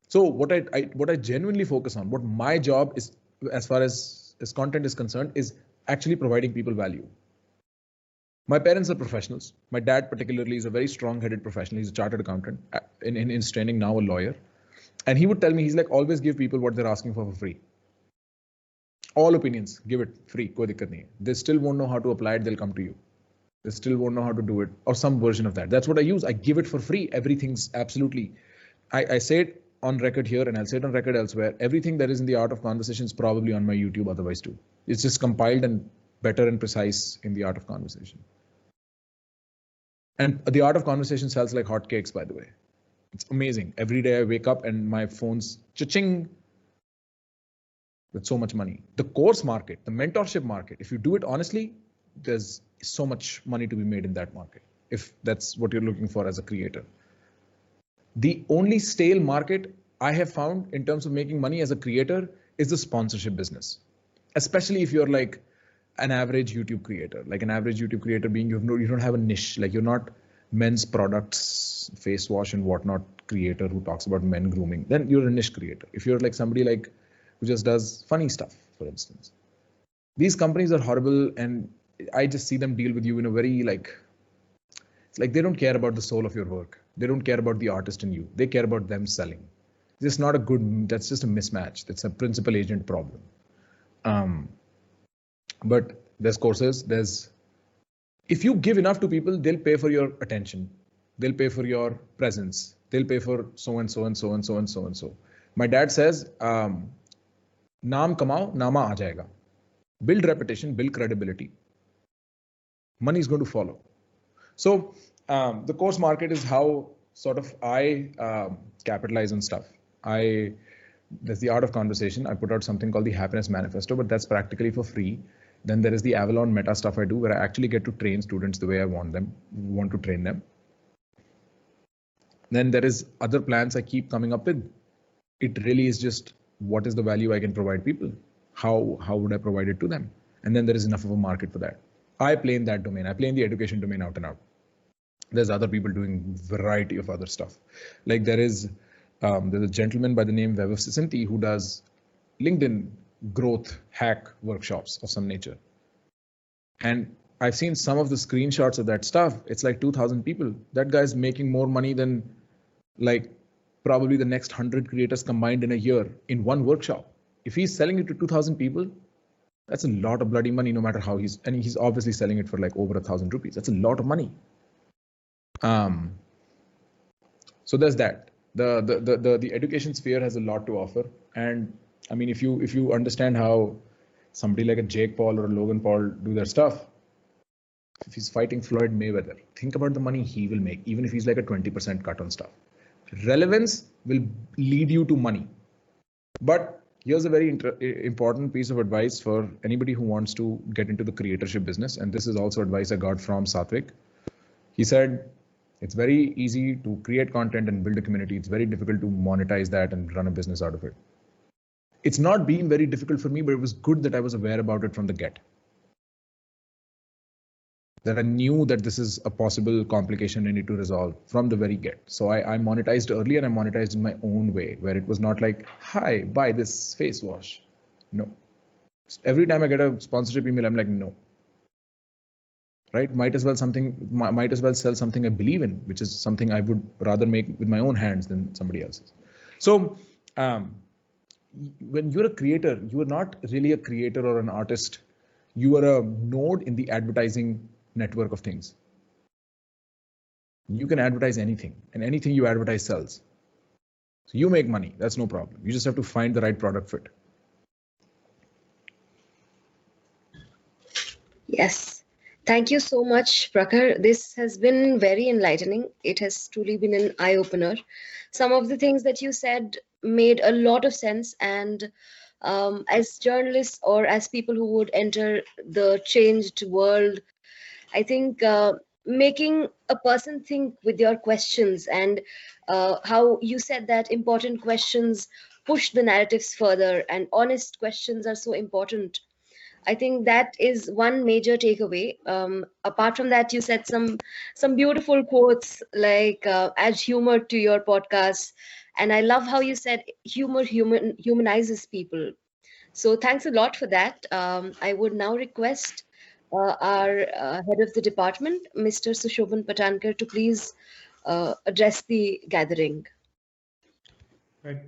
D: So what I genuinely focus on, what my job is as far as content is concerned, is actually providing people value. My parents are professionals. My dad particularly is a very strong-headed professional. He's a chartered accountant, in his training now a lawyer. And he would tell me, he's like, always give people what they're asking for free. All opinions, give it free. Koi dikkat nahi hai. They still won't know how to apply it, they'll come to you. They still won't know how to do it, or some version of that. That's what I use. I give it for free. Everything's absolutely. I say it on record here and I'll say it on record elsewhere. Everything that is in the art of conversation is probably on my YouTube otherwise too. It's just compiled and better and precise in the art of conversation. And the art of conversation sells like hotcakes, by the way. It's amazing. Every day I wake up and my phone's cha-ching with so much money. The course market, the mentorship market, if you do it honestly, there's so much money to be made in that market, if that's what you're looking for as a creator. The only stale market I have found in terms of making money as a creator is the sponsorship business, especially if you're like an average YouTube creator, like an average YouTube creator being you don't have a niche, like you're not men's products, face wash and whatnot creator who talks about men grooming, then you're a niche creator. If you're like somebody like who just does funny stuff, for instance, these companies are horrible, and I just see them deal with you in a very it's like they don't care about the soul of your work. They don't care about the artist in you. They care about them selling. It's not a good, that's just a mismatch. That's a principal agent problem. But there's courses, if you give enough to people, they'll pay for your attention. They'll pay for your presence. They'll pay for so and so and so and so and so and so. My dad says, naam kamao, nama aa jayega. Build reputation, build credibility. Money is going to follow. So the course market is how sort of I capitalize on stuff. There's the art of conversation. I put out something called the Happiness Manifesto, but that's practically for free. Then there is the Avalon Meta stuff I do, where I actually get to train students the way I want to train them. Then there is other plans I keep coming up with. It really is just what is the value I can provide people? How would I provide it to them? And then there is enough of a market for that. I play in that domain. I play in the education domain out and out. There's other people doing variety of other stuff. Like there's a gentleman by the name Vaibhav Sisanti who does LinkedIn growth hack workshops of some nature. And I've seen some of the screenshots of that stuff. It's like 2,000 people. That guy's making more money than like probably the next 100 creators combined in a year in one workshop. If he's selling it to 2,000 people, that's a lot of bloody money, no matter how he's obviously selling it for like over 1,000 rupees. That's a lot of money. So there's that. The education sphere has a lot to offer, And I mean, if you understand how somebody like a Jake Paul or a Logan Paul do their stuff, if he's fighting Floyd Mayweather, think about the money he will make, even if he's like a 20% cut on stuff. Relevance will lead you to money. But here's a very important piece of advice for anybody who wants to get into the creatorship business. And this is also advice I got from Satvik. He said, it's very easy to create content and build a community. It's very difficult to monetize that and run a business out of it. It's not been very difficult for me, but it was good that I was aware about it from the get. That I knew that this is a possible complication I need to resolve from the very get. So I monetized early, and I monetized in my own way, where it was not like, hi, buy this face wash. No. Every time I get a sponsorship email, I'm like, no. Right? Might as well sell something I believe in, which is something I would rather make with my own hands than somebody else's. So when you're a creator, you are not really a creator or an artist. You are a node in the advertising network of things. You can advertise anything, and anything you advertise sells. So you make money, that's no problem. You just have to find the right product fit.
A: Yes. Thank you so much, Prakhar. This has been very enlightening. It has truly been an eye-opener. Some of the things that you said made a lot of sense, and as journalists or as people who would enter the changed world, I think making a person think with your questions, and how you said that important questions push the narratives further, and honest questions are so important. I think that is one major takeaway. Apart from that, you said some beautiful quotes like add humor to your podcast, and I love how you said humanizes people. So thanks a lot for that. I would now request our head of the department, Mr. Sushobhan Patankar, to please address the gathering.
C: Right.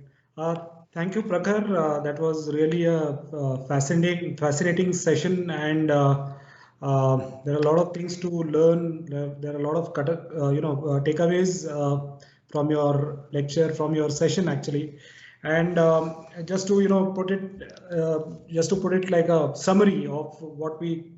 C: Thank you, Prakhar. That was really a fascinating session, and there are a lot of things to learn. There are a lot of takeaways from your lecture, from your session, actually. And just to put it like a summary of what we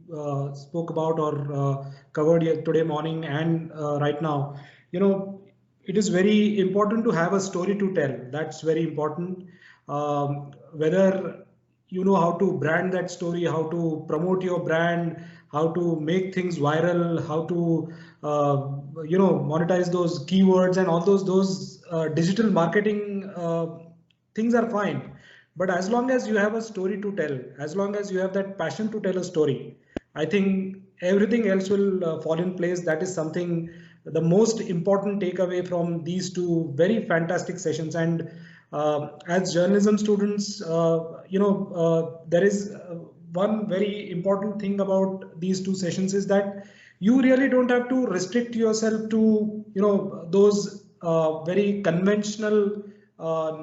C: spoke about or covered here today morning and right now, it is very important to have a story to tell. That's very important. Whether you know how to brand that story, how to promote your brand, how to make things viral, how to monetize those keywords and all those digital marketing things are fine. But as long as you have a story to tell, as long as you have that passion to tell a story, I think everything else will fall in place. That is something, the most important takeaway from these two very fantastic sessions. And as journalism students, there is one very important thing about these two sessions is that you really don't have to restrict yourself to those very conventional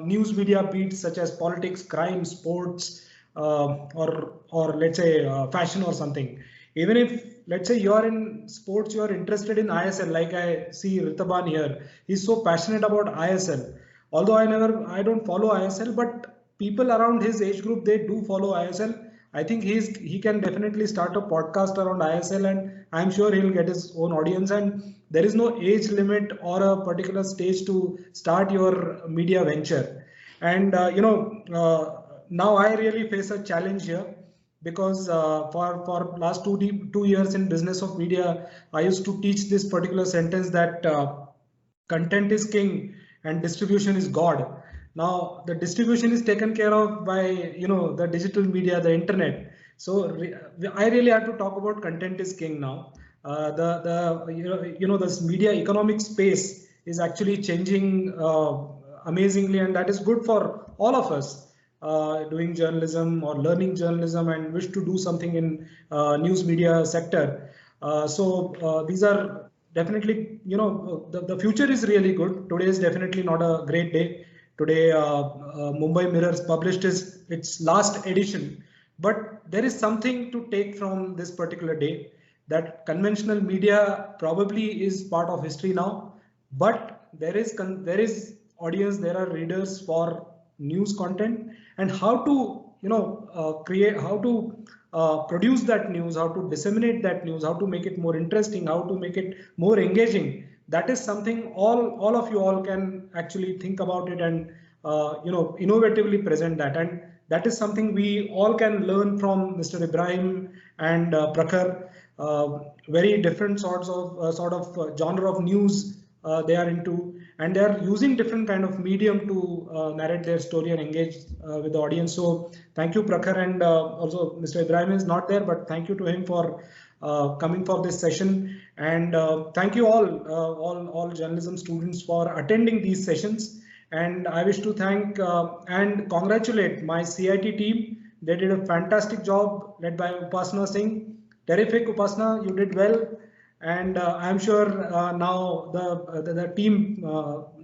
C: news media beats such as politics, crime, sports, or let's say fashion or something. Even if, let's say, you are in sports, you are interested in ISL, like I see Ritaban here. He's so passionate about ISL. Although I don't follow ISL, but people around his age group, they do follow ISL. I think he can definitely start a podcast around ISL, and I'm sure he'll get his own audience. And there is no age limit or a particular stage to start your media venture. And now I really face a challenge here, because for last 2 years in business of media, I used to teach this particular sentence that content is king and distribution is God. Now the distribution is taken care of by the digital media, the internet. So I really have to talk about content is king now. This media economic space is actually changing amazingly, and that is good for all of us doing journalism or learning journalism and wish to do something in news media sector. These are definitely, the future is really good. Today is definitely not a great day. Today, Mumbai Mirrors published its last edition, but there is something to take from this particular day, that conventional media probably is part of history now, but there is audience, there are readers for news content, and how to create, how to produce that news, how to disseminate that news, how to make it more interesting, how to make it more engaging. That is something all of you all can actually think about it and innovatively present that. And that is something we all can learn from Mr. Ibrahim and Prakhar. Very different sorts of genre of news they are into, and they are using different kind of medium to narrate their story and engage with the audience. So thank you, Prakhar, and also Mr. Ibrahim is not there, but thank you to him for coming for this session. And thank you all journalism students for attending these sessions. And I wish to thank and congratulate my CIT team. They did a fantastic job, led by Upasana Singh. Terrific, Upasana, you did well. And I'm sure now the team,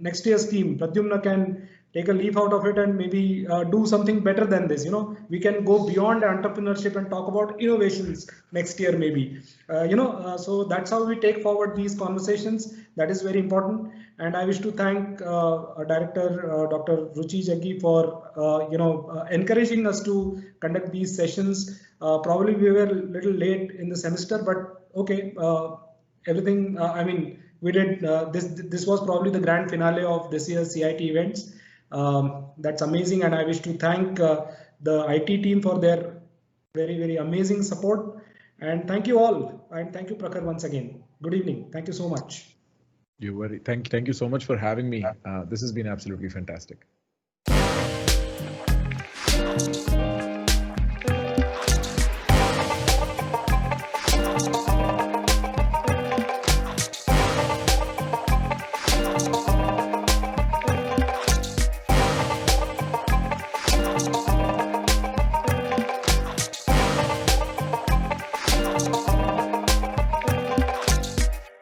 C: next year's team, Pradyumna, can take a leaf out of it and maybe do something better than this. We can go beyond entrepreneurship and talk about innovations next year, maybe. So that's how we take forward these conversations. That is very important. And I wish to thank Director Dr. Ruchi Jaggi for encouraging us to conduct these sessions. Probably we were a little late in the semester, but okay. Everything, we did this was probably the grand finale of this year's CIT events. That's amazing, and I wish to thank the IT team for their very, very amazing support. And thank you all, and thank you, Prakhar, once again. Good evening. Thank you so much.
D: Thank you so much for having me. This has been absolutely fantastic.